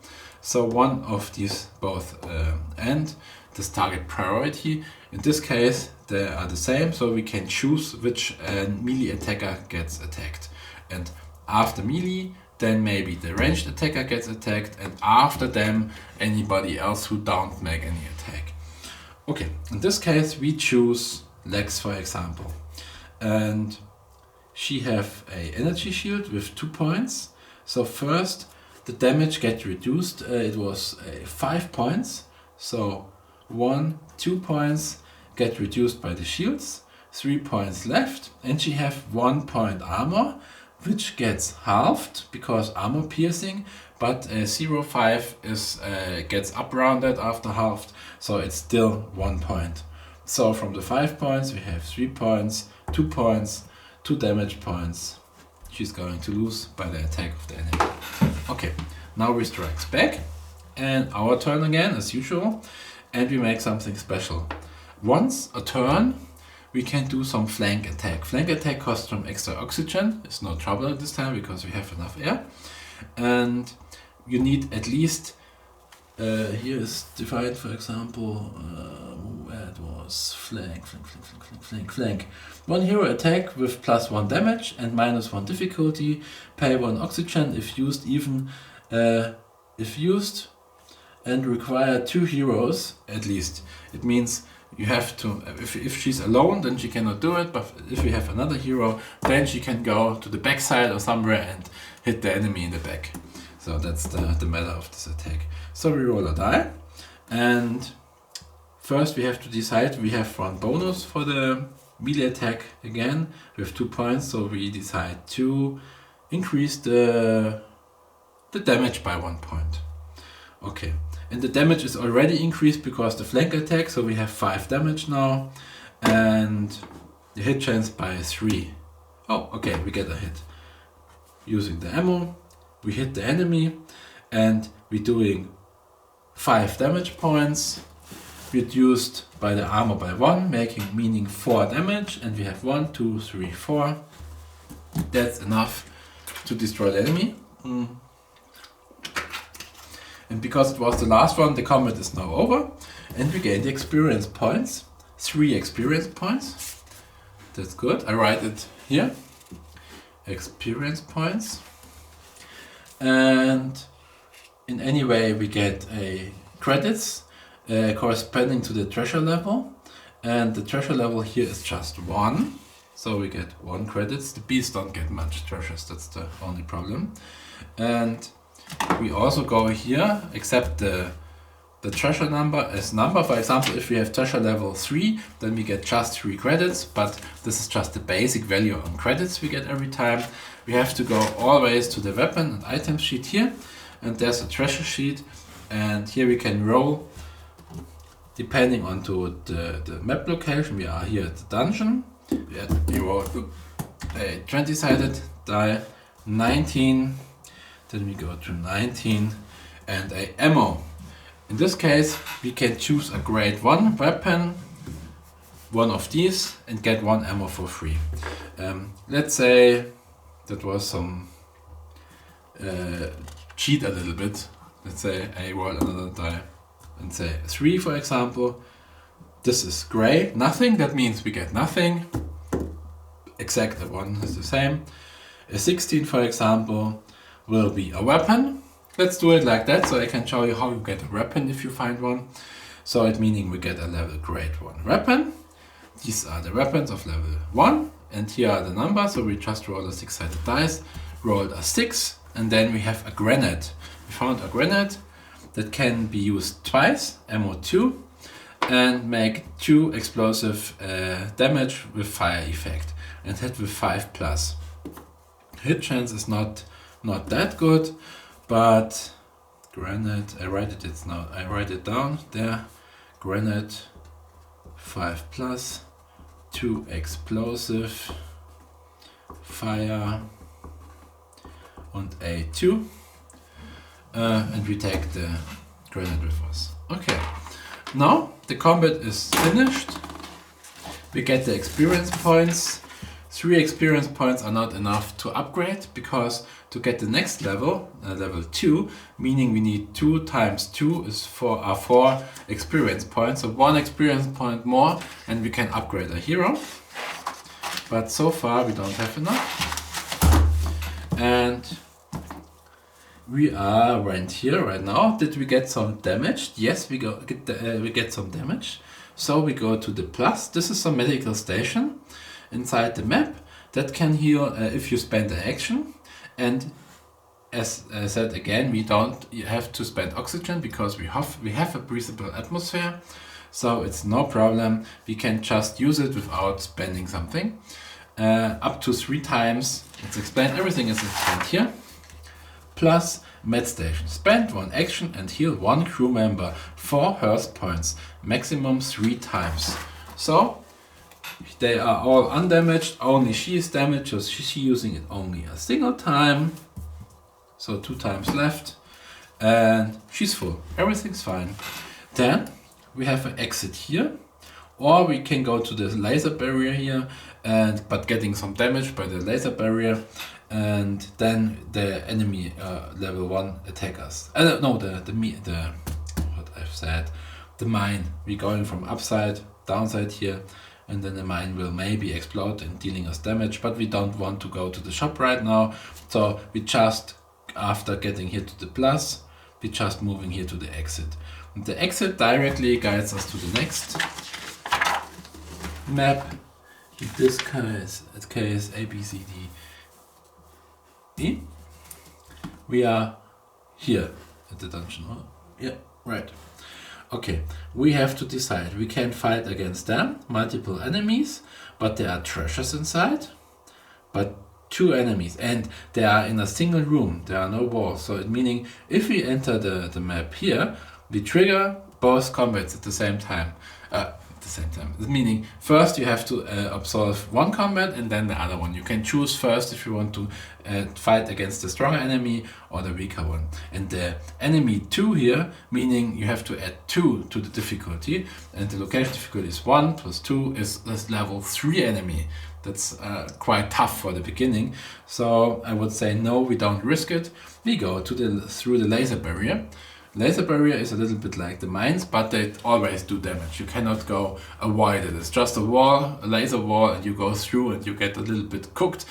Speaker 1: So one of these both and this target priority. In this case they are the same, so we can choose which melee attacker gets attacked. And after melee, then maybe the ranged attacker gets attacked, and after them anybody else who don't make any attack. Okay, in this case we choose Lex, for example. And she have a energy shield with 2 points. So first the damage gets reduced. It was 5 points, so 1, 2 points get reduced by the shields, 3 points left, and she have 1 point armor, which gets halved because armor piercing, but 0.5 is gets up rounded after halved, so it's still 1 point. So from the 5 points we have 3 points, 2 points, 2 damage points. She's going to lose by the attack of the enemy. Okay, now we strike back, and our turn again as usual, and we make something special. Once a turn we can do some flank attack. Flank attack costs some extra oxygen. It's no trouble this time because we have enough air. And you need at least, here is defined, for example, where it was flank. 1 hero attack with +1 damage and -1 difficulty. Pay 1 oxygen if used, if used, and require 2 heroes at least. It means you have to, if she's alone, then she cannot do it, but if you have another hero, then she can go to the backside or somewhere and hit the enemy in the back. So that's the matter of this attack. So we roll a die, and first we have to decide, we have 1 bonus for the melee attack again. We have 2 points, so we decide to increase the damage by 1 point. Okay. And the damage is already increased because the flank attack, so we have 5 damage now, and the hit chance by 3. Oh, okay, we get a hit. Using the ammo, we hit the enemy, and we're doing 5 damage points, reduced by the armor by 1, meaning 4 damage, and we have 1, 2, 3, 4. That's enough to destroy the enemy. And because it was the last one, the combat is now over, and we gain the experience points. 3 experience points. That's good. I write it here. Experience points. And in any way we get credits corresponding to the treasure level. And the treasure level here is just 1. So we get 1 credits. The beasts don't get much treasures, that's the only problem. And we also go here, accept the treasure number as number. For example, if we have treasure level 3, then we get just 3 credits, but this is just the basic value on credits we get every time. We have to go always to the weapon and item sheet here, and there's a treasure sheet, and here we can roll depending on to the map location. We are here at the dungeon. We roll a 20-sided die, 19. Then we go to 19 and a ammo. In this case, we can choose a grade 1 weapon, one of these, and get 1 ammo for free. Let's say that was some cheat a little bit. Let's say I roll another die and say 3, for example. This is gray, nothing. That means we get nothing. Exact one is the same. A 16, for example, will be a weapon. Let's do it like that so I can show you how you get a weapon if you find one. So it meaning we get a level grade 1 weapon. These are the weapons of level 1, and here are the numbers. So we just roll a 6-sided dice, rolled a 6, and then we have a grenade. We found a grenade that can be used twice, ammo 2, and make 2 explosive damage with fire effect, and hit with 5+. Hit chance is not that good, but grenade, I write it down there. Grenade 5+, 2 explosive, fire, and a 2, and we take the grenade with us. Okay, now the combat is finished. We get the experience points. 3 experience points are not enough to upgrade, because to get the next level, level 2, meaning we need 2 times 2 is 4 experience points. So 1 experience point more and we can upgrade a hero. But so far we don't have enough. And we are right here right now. Did we get some damage? Yes, we get some damage. So we go to the plus. This is a medical station inside the map that can heal if you spend the action, and as I said again, we don't have to spend oxygen because we have a breathable atmosphere, so it's no problem. We can just use it without spending something. Up to 3 times. It's explained. Everything is explained here. Plus med station. Spend 1 action and heal 1 crew member 4 health points, maximum 3 times. So they are all undamaged. Only she is damaged, so she's using it only a single time. So 2 times left, and she's full. Everything's fine. Then we have an exit here, or we can go to the laser barrier here, but getting some damage by the laser barrier, and then the enemy level 1 attack us. No, what I've said, the mine. We're going from upside, downside here, and then the mine will maybe explode and dealing us damage. But we don't want to go to the shop right now, so we just, after getting here to the plus, we're just moving here to the exit. And the exit directly guides us to the next map. In this case A, B, C, D, E. We are here at the dungeon. Huh? Yeah, right. Okay, we have to decide. We can fight against them, multiple enemies, but there are treasures inside. But 2 enemies, and they are in a single room. There are no walls. So it meaning if we enter the map here, we trigger both combats at the same time. Meaning first you have to absolve 1 combat and then the other one. You can choose first if you want to fight against the stronger enemy or the weaker one. And the enemy 2 here, meaning you have to add 2 to the difficulty, and the location difficulty is 1 plus 2 is level 3 enemy. That's quite tough for the beginning. So I would say no, we don't risk it. We go through the laser barrier. Laser barrier is a little bit like the mines, but they always do damage. You cannot go avoid it. It's just a wall, a laser wall, and you go through and you get a little bit cooked.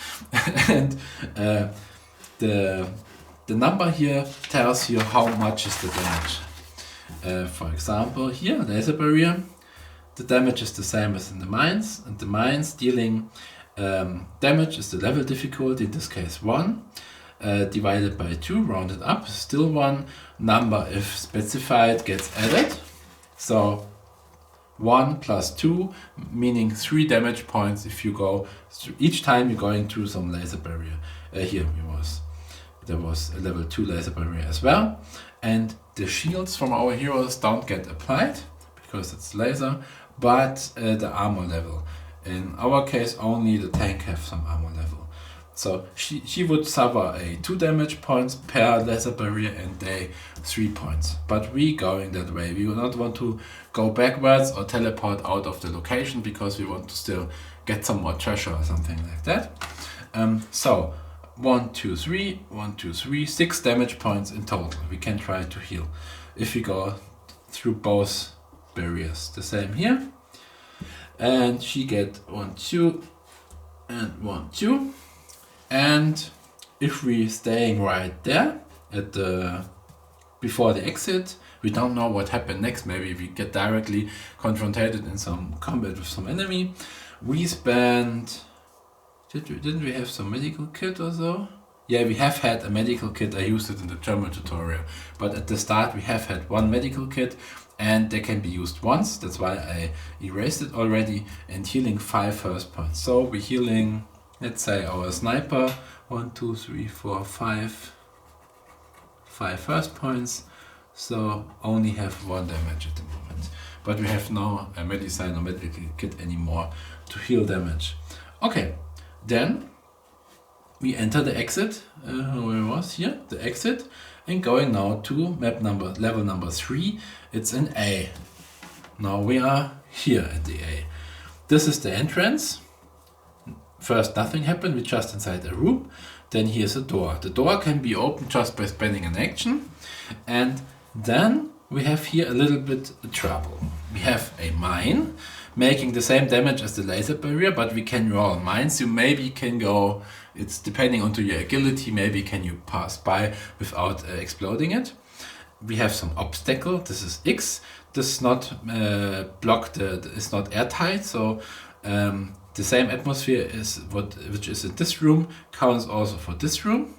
Speaker 1: And the number here tells you how much is the damage. For example, here, laser barrier, the damage is the same as in the mines, and the mines dealing damage is the level difficulty, in this case 1. Divided by 2, rounded up, still 1. Number, if specified, gets added. So 1 plus 2, meaning 3 damage points if you go through, each time you're going through some laser barrier. Here there was a level 2 laser barrier as well. And the shields from our heroes don't get applied because it's laser, but the armor level. In our case, only the tank have some armor level. So she would suffer a 2 damage points per laser barrier and they 3 points. But we going that way. We will not want to go backwards or teleport out of the location because we want to still get some more treasure or something like that. So 1, 2, 3, 1, 2, 3, 6 damage points in total. We can try to heal if we go through both barriers. The same here. And she get 1, 2 and 1, 2. And if we staying right there at before the exit, we don't know what happened next. Maybe we get directly confronted in some combat with some enemy. We spend... Didn't we have some medical kit or so? Yeah, we have had a medical kit. I used it in the German tutorial. But at the start we have had 1 medical kit and they can be used once. That's why I erased it already. And healing 5 first points. So we're healing... Let's say our sniper, 1, 2, 3, 4, 5 first points, so only have 1 damage at the moment. But we have no medicine or medical kit anymore to heal damage. Okay, then we enter the exit, where was here, the exit, and going now to level number 3, it's an A. Now we are here at the A. This is the entrance. First, nothing happened, we're just inside a room. Then here's a door. The door can be opened just by spending an action. And then we have here a little bit of trouble. We have a mine, making the same damage as the laser barrier, but we can roll mines. You maybe can go, it's depending on your agility, maybe can you pass by without exploding it. We have some obstacle, this is X. This is not blocked, it's not airtight, so the same atmosphere is which is in this room counts also for this room,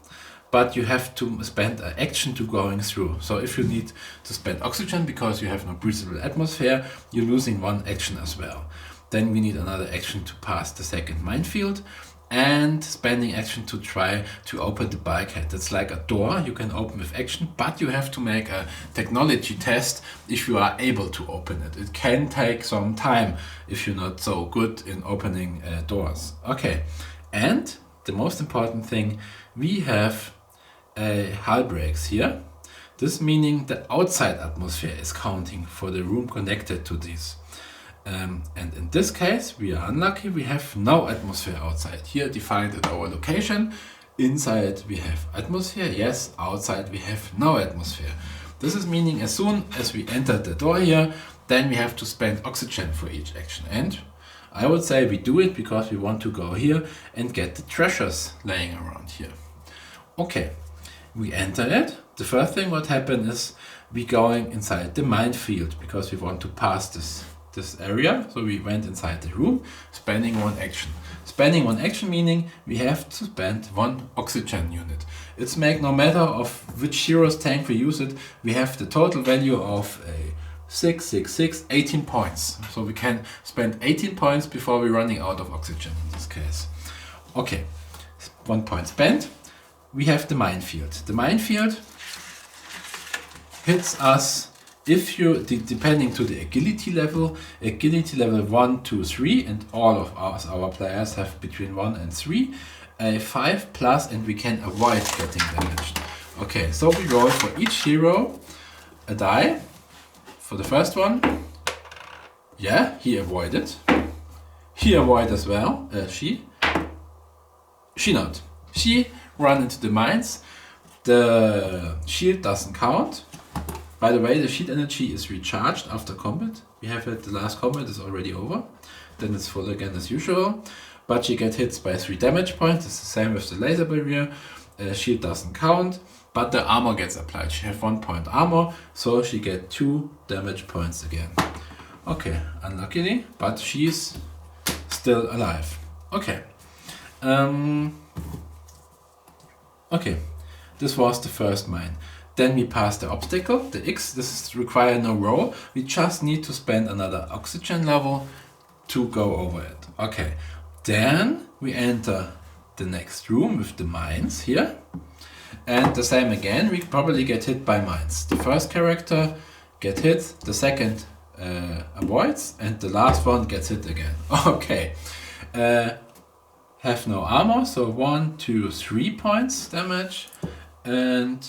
Speaker 1: but you have to spend an action to going through. So if you need to spend oxygen because you have no breathable atmosphere, you're losing one action as well. Then we need another action to pass the second minefield, and spending action to try to open the bulkhead. It's like a door you can open with action, but you have to make a technology test if you are able to open it. It can take some time if you're not so good in opening doors. Okay, and the most important thing, we have hull brakes here. This meaning the outside atmosphere is counting for the room connected to this. And in this case, we are unlucky, we have no atmosphere outside. Here defined at our location, inside we have atmosphere, yes, outside we have no atmosphere. This is meaning as soon as we enter the door here, then we have to spend oxygen for each action. And I would say we do it because we want to go here and get the treasures laying around here. Okay, we enter it. The first thing what happened is we going inside the minefield because we want to pass this area. So we went inside the room, spending one action. Spending one action meaning we have to spend one oxygen unit. It's make no matter of which hero's tank we use it, we have the total value of 6, 6, 6, 18 points. So we can spend 18 points before we're running out of oxygen in this case. Okay, 1 point spent. We have the minefield. The minefield hits us if you, depending to the agility level 1, 2, 3, and all of our players have between 1 and 3, a 5 plus, and we can avoid getting damaged. Okay, so we roll for each hero a die. For the first one, yeah, he avoided. He avoided as well. She not. She ran into the mines. The shield doesn't count. By the way, the shield energy is recharged after combat. We have it, the last combat is already over. Then it's full again as usual. But she gets hit by 3 damage points. It's the same with the laser barrier. Shield doesn't count, but the armor gets applied. She has 1 point armor, so she gets 2 damage points again. Okay, unluckily, but she's still alive. Okay. Okay, this was the first mine. Then we pass the obstacle, the X. This require no roll. We just need to spend another oxygen level to go over it. Okay, then we enter the next room with the mines here. And the same again, we probably get hit by mines. The first character get hit, the second avoids, and the last one gets hit again. Okay, have no armor, so 1, 2, 3 points damage. And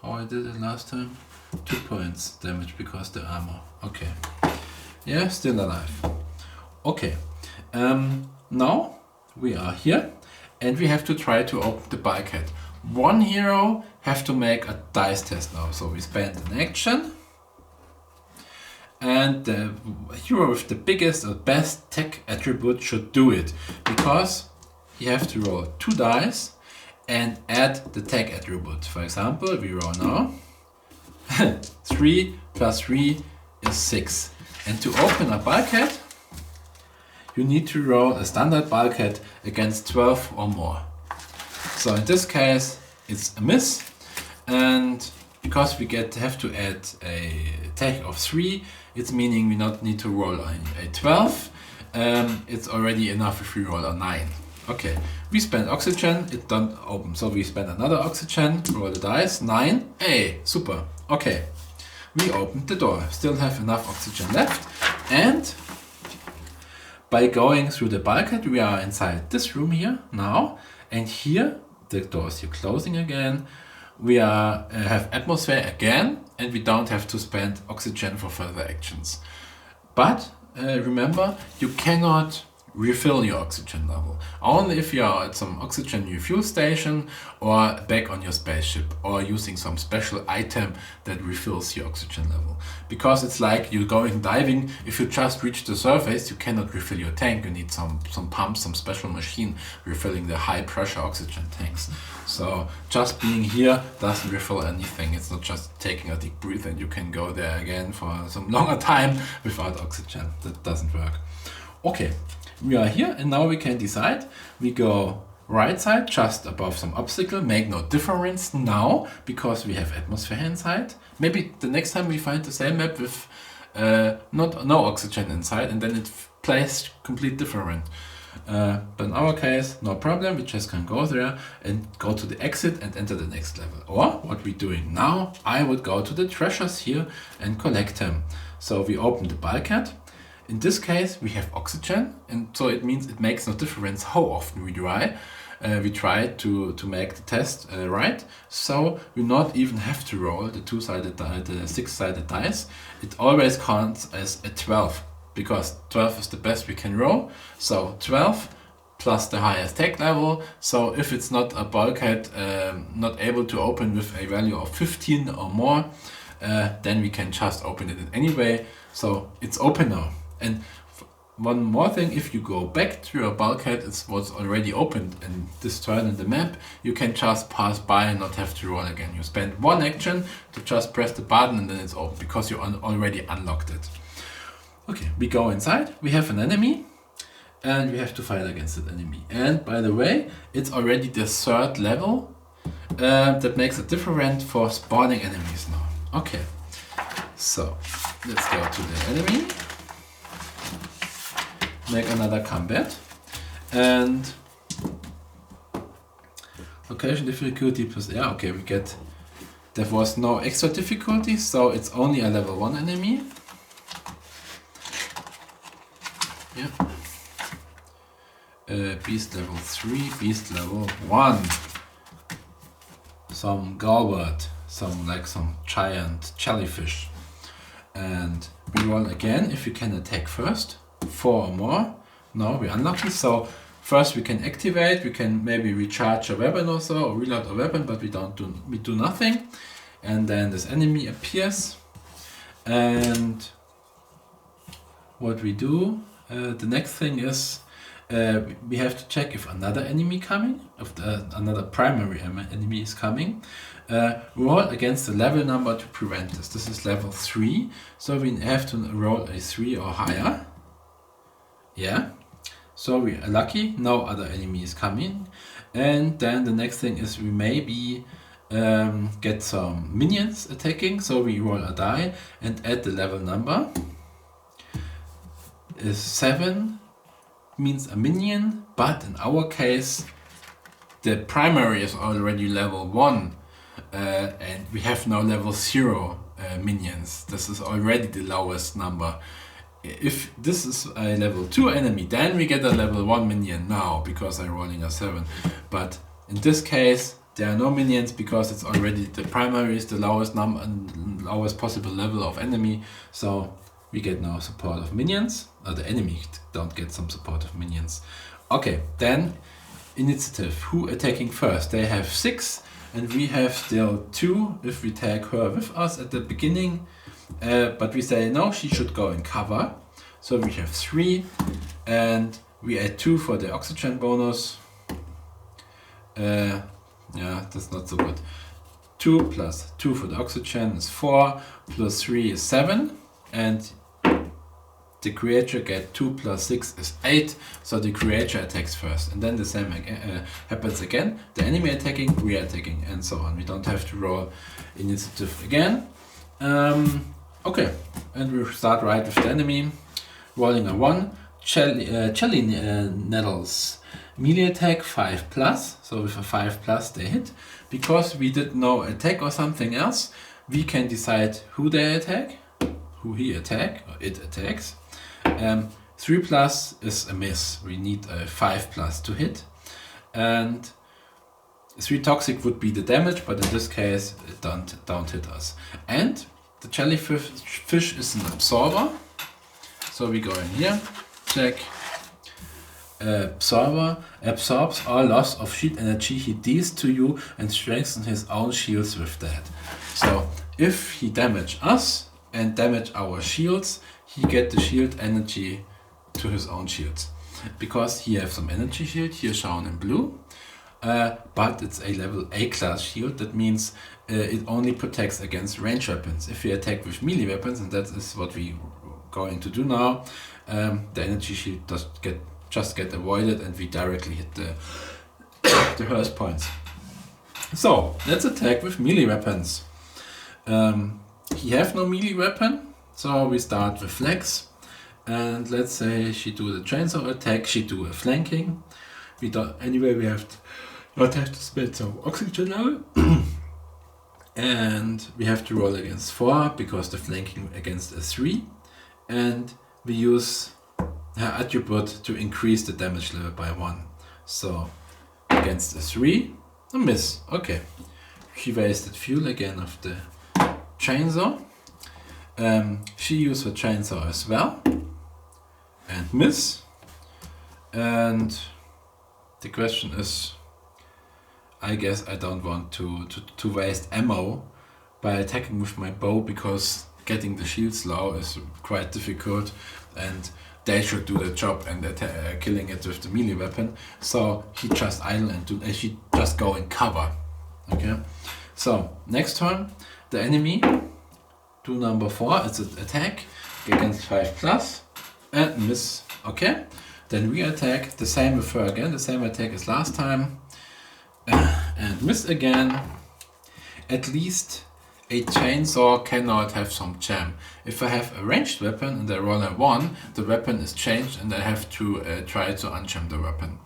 Speaker 1: how I did it last time? 2 points damage because the armor. Okay, yeah, still alive. Okay, now we are here and we have to try to open the bulkhead. One hero have to make a dice test now. So we spend an action and the hero with the biggest or best tech attribute should do it, because you have to roll 2 dice and add the tech attribute. For example, we roll now 3 plus 3 is 6. And to open a bulkhead, you need to roll a standard bulkhead against 12 or more. So in this case, it's a miss. And because we have to add a tech of 3, it's meaning we not need to roll a 12. It's already enough if we roll a 9. Okay, we spend oxygen, it don't open. So we spend another oxygen, roll the dice, 9. Hey, super. Okay, we opened the door, still have enough oxygen left. And by going through the bulkhead, we are inside this room here now. And here, the door is here closing again. We have atmosphere again, and we don't have to spend oxygen for further actions. But remember, you cannot refill your oxygen level. Only if you are at some oxygen refuel station or back on your spaceship or using some special item that refills your oxygen level. Because it's like you're going diving, if you just reach the surface, you cannot refill your tank. You need some pumps, some special machine refilling the high pressure oxygen tanks. So just being here doesn't refill anything. It's not just taking a deep breath and you can go there again for some longer time without oxygen. That doesn't work. Okay. We are here and now we can decide. We go right side, just above some obstacle, make no difference now, because we have atmosphere inside. Maybe the next time we find the same map with no oxygen inside, and then it plays complete different. But in our case, no problem, we just can go there and go to the exit and enter the next level. Or what we're doing now, I would go to the treasures here and collect them. So we open the bulkhead. In this case, we have oxygen, and so it means it makes no difference how often we try. We try to make the test right, so we not even have to roll the the six-sided dice. It always counts as a 12, because 12 is the best we can roll. So 12 plus the highest tech level. So if it's not a bulkhead not able to open with a value of 15 or more, then we can just open it in any way. So it's open now. And one more thing, if you go back to your bulkhead, it was already opened in this turn in the map, you can just pass by and not have to roll again. You spend one action to just press the button and then it's open, because you already unlocked it. Okay, we go inside, we have an enemy, and we have to fight against that enemy. And by the way, it's already the third level. That makes it different for spawning enemies now. Okay, so let's go to the enemy. Make another combat, and location difficulty plus, yeah, okay, we get, there was no extra difficulty, so it's only a level 1 enemy. Yeah. Beast level 3, beast level 1. Some galbert, some giant jellyfish. And we roll again if we can attack first. 4 or more. No, we're unlucky. So first we can activate, we can maybe recharge a weapon or so, or reload a weapon, but we do nothing. And then this enemy appears. And what we do, the next thing is we have to check if another enemy coming, if another primary enemy is coming. Roll against the level number to prevent this. This is level 3, so we have to roll a 3 or higher. Yeah, so we are lucky, no other enemy is coming. And then the next thing is we maybe get some minions attacking, so we roll a die and add the level number. Is 7 means a minion, but in our case the primary is already level 1 and we have no level 0 minions. This is already the lowest number. If this is a level 2 enemy, then we get a level 1 minion now, because I'm rolling a 7. But in this case, there are no minions, because it's already, the primary is the lowest number and lowest possible level of enemy. So we get no support of minions, or the enemy don't get some support of minions. Okay, then initiative. Who attacking first? They have 6, and we have still 2 if we take her with us at the beginning. But we say no, she should go in cover. So we have 3, and we add 2 for the oxygen bonus. Yeah, that's not so good. 2 plus 2 for the oxygen is 4, plus 3 is 7, and the creature get 2 plus 6 is 8, so the creature attacks first. And then the same happens again. The enemy attacking, we are attacking, and so on. We don't have to roll initiative again. Okay, and we start right with the enemy. Rolling a 1, jelly nettles. Melee attack 5 plus, so with a 5 plus they hit. Because we did no attack or something else, we can decide who they attack, who he attack, or it attacks. 3 plus is a miss, we need a 5 plus to hit. And 3 toxic would be the damage, but in this case it don't hit us. And the jellyfish is an absorber, so we go in here, check. Absorber absorbs all loss of shield energy he deals to you and strengthens his own shields with that. So if he damage us and damage our shields, he get the shield energy to his own shields. Because he has some energy shield here shown in blue, but it's a level A class shield. That means it only protects against range weapons. If we attack with melee weapons, and that is what we going to do now, the energy shield just get avoided and we directly hit the health points. So let's attack with melee weapons. He have no melee weapon, so we start with flex. And let's say she do the chainsaw attack, she do a flanking. We don't, anyway, we have to not have to spend some oxygen level. And we have to roll against 4 because the flanking against a 3. And we use her attribute to increase the damage level by 1. So against a 3, a miss. Okay. She wasted fuel again of the chainsaw. She used her chainsaw as well. And miss. And the question is, I guess I don't want to waste ammo by attacking with my bow, because getting the shields low is quite difficult and they should do the job and killing it with the melee weapon. So he just idle and she just go in cover. Okay. So next turn, the enemy do number 4. It's an attack against 5+ and miss. Okay. Then we attack the same with her again. The same attack as last time. And miss again. At least a chainsaw cannot have some jam. If I have a ranged weapon and I roll a 1, the weapon is changed and I have to try to unjam the weapon.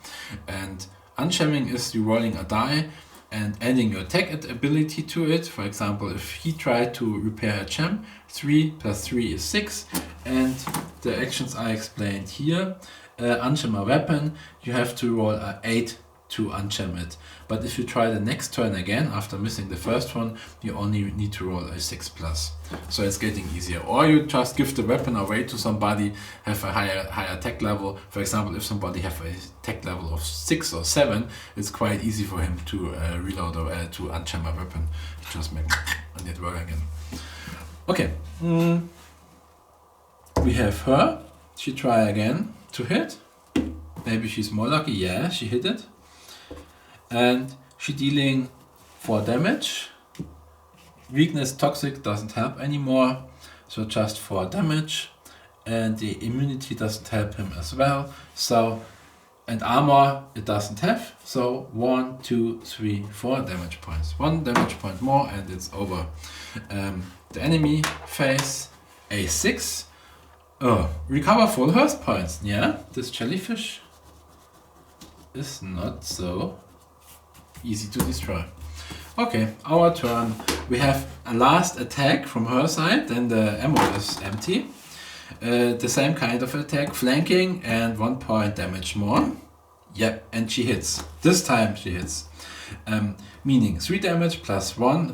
Speaker 1: And unjamming is you rolling a die and adding your attack ability to it. For example, if he tried to repair a jam, 3 + 3 is 6. And the actions I explained here, unjam a weapon, you have to roll a 8 to unjam it. But if you try the next turn again after missing the first one, you only need to roll a 6+. So it's getting easier. Or you just give the weapon away to somebody, have a higher attack level. For example, if somebody have a attack level of 6 or 7, it's quite easy for him to reload or to unjam a weapon. Just make and it work again. Okay. We have her. She try again to hit. Maybe she's more lucky. Yeah, she hit it. And she dealing 4 damage. Weakness toxic doesn't help anymore, so just 4 damage. And the immunity doesn't help him as well. So, and armor it doesn't have. So 1, 2, 3, 4 damage points. 1 damage point more and it's over. The enemy face a 6. Recover full health points. Yeah, this jellyfish is not so easy to destroy. Okay, our turn. We have a last attack from her side, then the ammo is empty. The same kind of attack, flanking and 1 point damage more. Yep, and she hits. This time she hits. Meaning 3 damage plus 1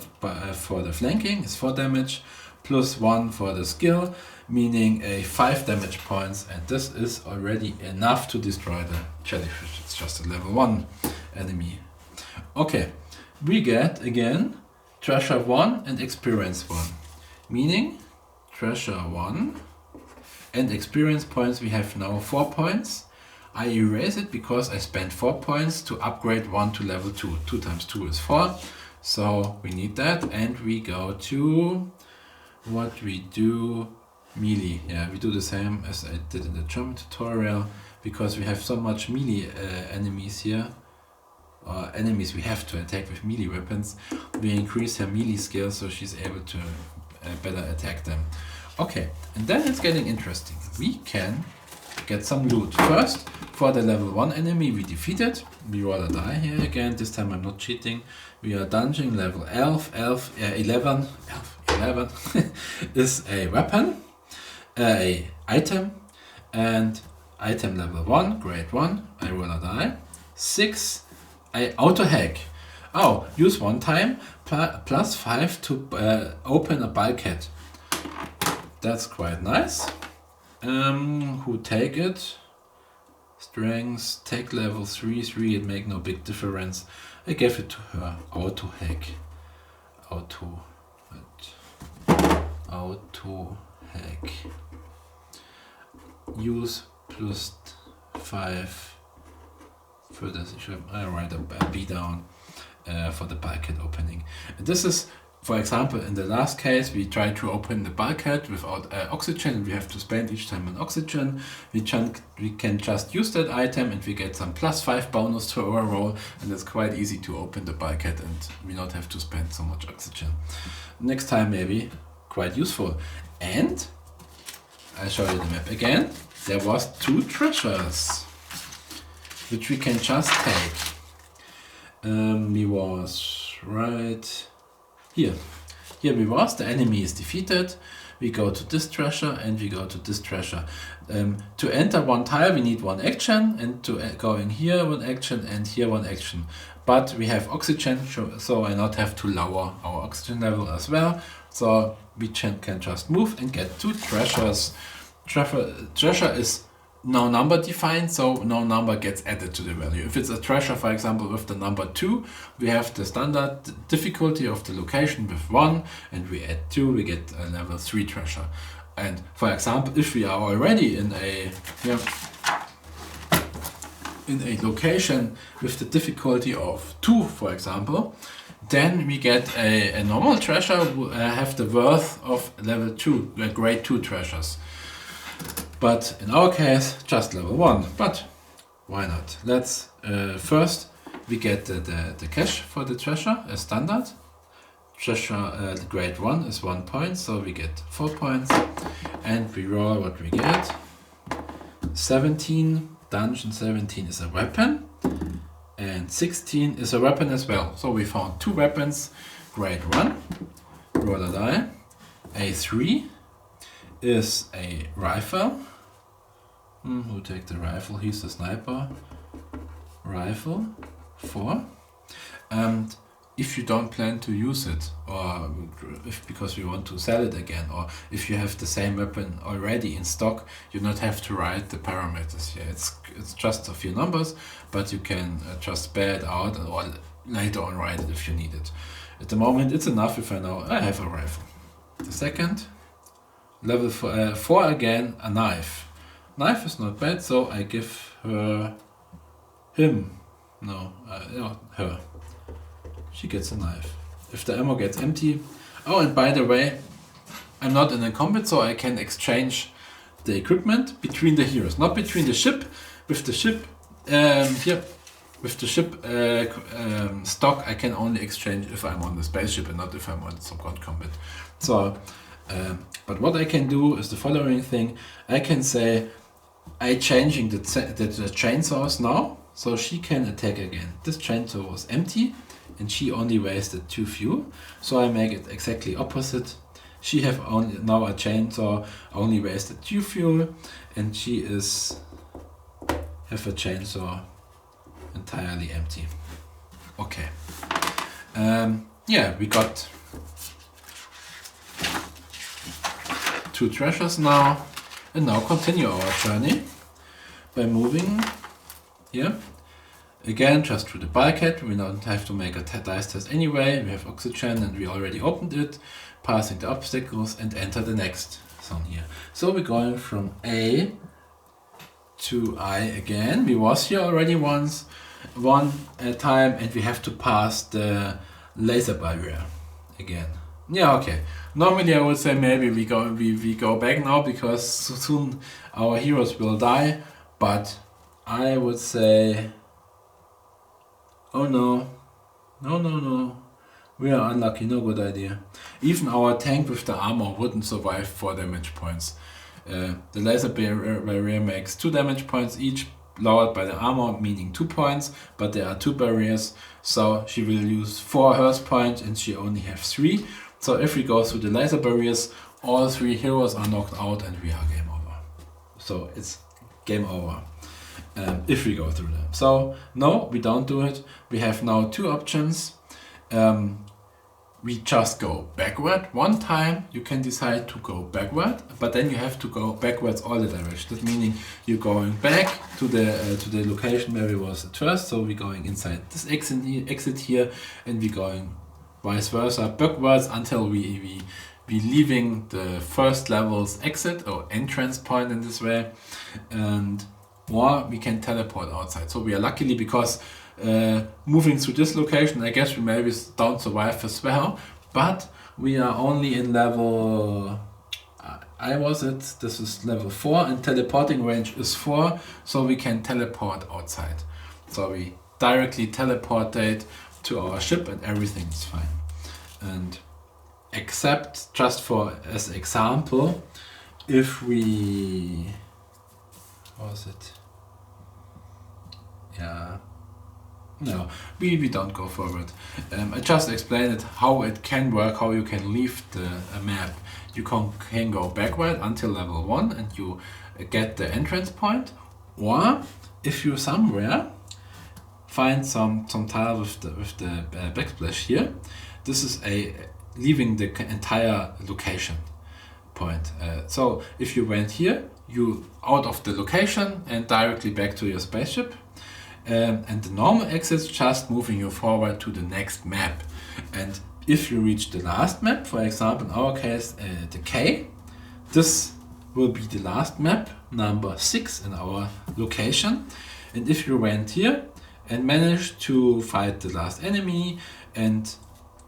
Speaker 1: for the flanking is 4 damage, plus 1 for the skill, meaning a 5 damage points, and this is already enough to destroy the jellyfish. It's just a level 1 enemy. Okay, we get again treasure 1 and experience 1, meaning treasure 1 and experience points. We have now 4 points. I erase it because I spent 4 points to upgrade 1 to level 2. 2 times 2 is 4, so we need that. And we go to what we do, melee. Yeah, we do the same as I did in the German tutorial, because we have so much melee enemies here. Enemies we have to attack with melee weapons. We increase her melee skill so she's able to better attack them. Okay, and then it's getting interesting. We can get some loot. First, for the level 1 enemy we defeated, we roll a die here again. This time I'm not cheating. We are dungeon level 11 is a weapon, a item, and item level 1, grade 1, I roll a die. 6, I auto hack. Oh, use 1 time, plus 5 to open a bulkhead. That's quite nice. Who take it? Strength, tech level 3, it make no big difference. I gave it to her. Auto hack. Auto hack. Use plus 5 for this. I write a B down for the bulkhead opening. And this is For example, in the last case, we try to open the bulkhead without oxygen, and we have to spend each time on oxygen. We can just use that item and we get some +5 bonus to our roll, and it's quite easy to open the bulkhead and we not have to spend so much oxygen. Next time maybe quite useful. And I show you the map again. There was 2 treasures which we can just take. We was right here. Here we was, the enemy is defeated. We go to this treasure and we go to this treasure. To enter one tile we need 1 action, and to go in here 1 action and here 1 action. But we have oxygen, so I not have to lower our oxygen level as well. So we can just move and get 2 treasures. Treasure is no number defined, so no number gets added to the value. If it's a treasure, for example, with the number 2, we have the standard difficulty of the location with 1, and we add 2, we get a level 3 treasure. And for example, if we are already in a location with the difficulty of 2, for example, then we get a normal treasure who have the worth of level 2, grade 2 treasures. But in our case, just level 1. But why not? Let's first we get the cash for the treasure as standard. Treasure the grade 1 is 1 point, so we get 4 points. And we roll what we get. 17, dungeon 17 is a weapon. And 16 is a weapon as well. So we found 2 weapons. Grade 1, roll a die. A3 is a rifle. Who take the rifle? He's the sniper. Rifle 4. And if you don't plan to use it, or if because we want to sell it again, or if you have the same weapon already in stock, you not have to write the parameters here. It's just a few numbers, but you can just spare it out or later on write it if you need it. At the moment, it's enough if I know I have a rifle. The second. Level 4 again, a knife. Knife is not bad, so I give her her. She gets a knife. If the ammo gets empty. Oh, and by the way, I'm not in a combat, so I can exchange the equipment between the heroes, not between the ship. With the ship stock, I can only exchange if I'm on the spaceship and not if I'm on some combat. So. But what I can do is the following thing. I can say I'm changing the chainsaws now, so she can attack again. This chainsaw was empty and she only wasted 2 fuel, so I make it exactly opposite. She have only now a chainsaw only wasted 2 fuel, and she have a chainsaw entirely empty. Okay. We got 2 treasures now, and now continue our journey by moving here. Again, just through the bulkhead. We don't have to make a dice test anyway. We have oxygen and we already opened it. Passing the obstacles and enter the next zone here. So we're going from A to I again. We was here already one time, and we have to pass the laser barrier again. Yeah, okay. Normally I would say maybe we go back now because soon our heroes will die, but I would say, oh no, we are unlucky, no good idea. Even our tank with the armor wouldn't survive 4 damage points. The laser barrier makes 2 damage points each, lowered by the armor, meaning 2 points, but there are 2 barriers, so she will use 4 health points and she only has 3. So if we go through the laser barriers, all 3 heroes are knocked out and we are game over. So it's game over if we go through them. So no, we don't do it. We have now 2 options. We just go backward. One time you can decide to go backward, but then you have to go backwards all the directions. That meaning you're going back to the location where we was at first. So we're going inside this exit here, and we're going vice versa backwards until we leaving the first level's exit or entrance point in this way, or we can teleport outside. So we are luckily, because moving through this location, I guess we maybe don't survive as well, but we are only in level, this is level 4 and teleporting range is 4, so we can teleport outside. So we directly teleportate to our ship and everything is fine. And except, just for as example, if we, no, we don't go forward. I just explained it, how it can work, how you can leave the map. You can go backward until level 1 and you get the entrance point, or if you somewhere find some tile with the backsplash here, this is leaving the entire location point. So if you went here, you out of the location and directly back to your spaceship. And the normal exit is just moving you forward to the next map. And if you reach the last map, for example in our case the K, this will be the last map, number 6 in our location. And if you went here and managed to fight the last enemy and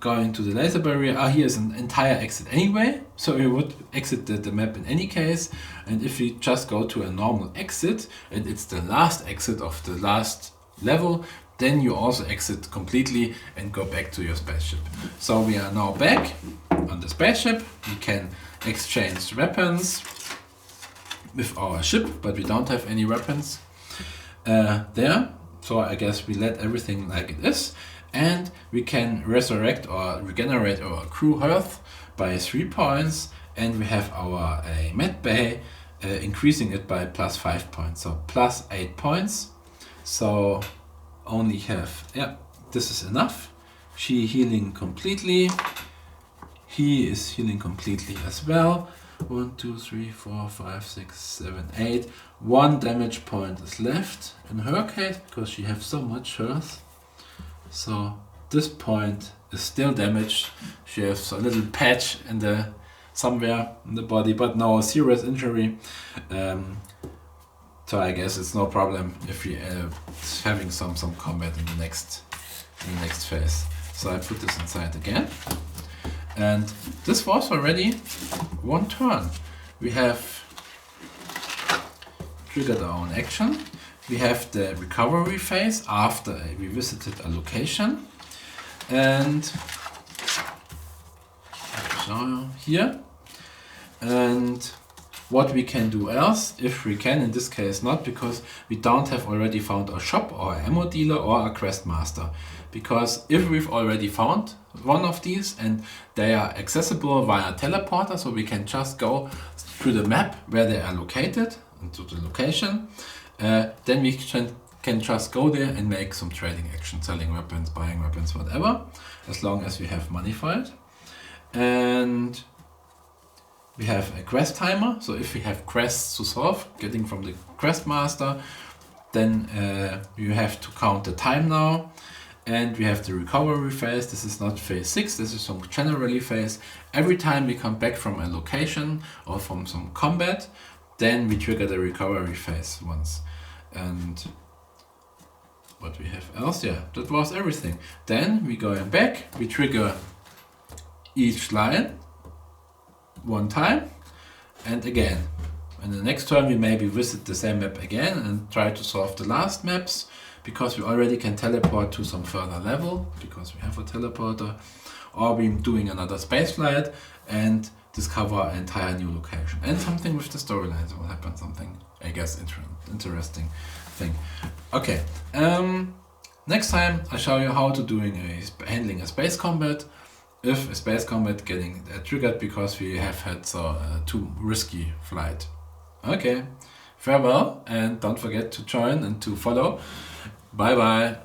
Speaker 1: going to the laser barrier, here is an entire exit anyway, so you would exit the map in any case. And if you just go to a normal exit and it's the last exit of the last level, then you also exit completely and go back to your spaceship. So we are now back on the spaceship. We can exchange weapons with our ship, but we don't have any weapons there. So I guess we let everything like it is. And we can resurrect or regenerate our crew health by 3 points, and we have our med bay increasing it by plus 5 points, so plus 8 points. So only have, this is enough. She healing completely. He is healing completely as well. 1, 2, 3, 4, 5, 6, 7, 8. 1 damage point is left in her case because she has so much health. So this point is still damaged. She has a little patch in somewhere in the body, but no serious injury. So I guess it's no problem if we having some combat in the next phase. So I put this inside again, and this was already 1 turn. We have triggered our own action. We have the recovery phase after we visited a location, and I'll show you here. And what we can do else, if we can, in this case not, because we don't have already found a shop or an ammo dealer or a quest master. Because if we've already found one of these and they are accessible via teleporter, so we can just go through the map where they are located into the location, then we can just go there and make some trading action, selling weapons, buying weapons, whatever, as long as we have money for it. And we have a quest timer, so if we have quests to solve, getting from the quest master, then you have to count the time now. And we have the recovery phase. This is not phase 6, this is some generally phase. Every time we come back from a location or from some combat, then we trigger the recovery phase once. And what we have else, that was everything. Then we going back, we trigger each line 1 time and again. And the next turn we maybe visit the same map again and try to solve the last maps, because we already can teleport to some further level because we have a teleporter, or we're doing another space flight and discover an entire new location. And something with the storylines will happen, something I guess interesting thing. Okay, next time I show you how to handling a space combat, if a space combat getting triggered because we have had too risky flight. Okay, farewell, and don't forget to join and to follow. Bye bye.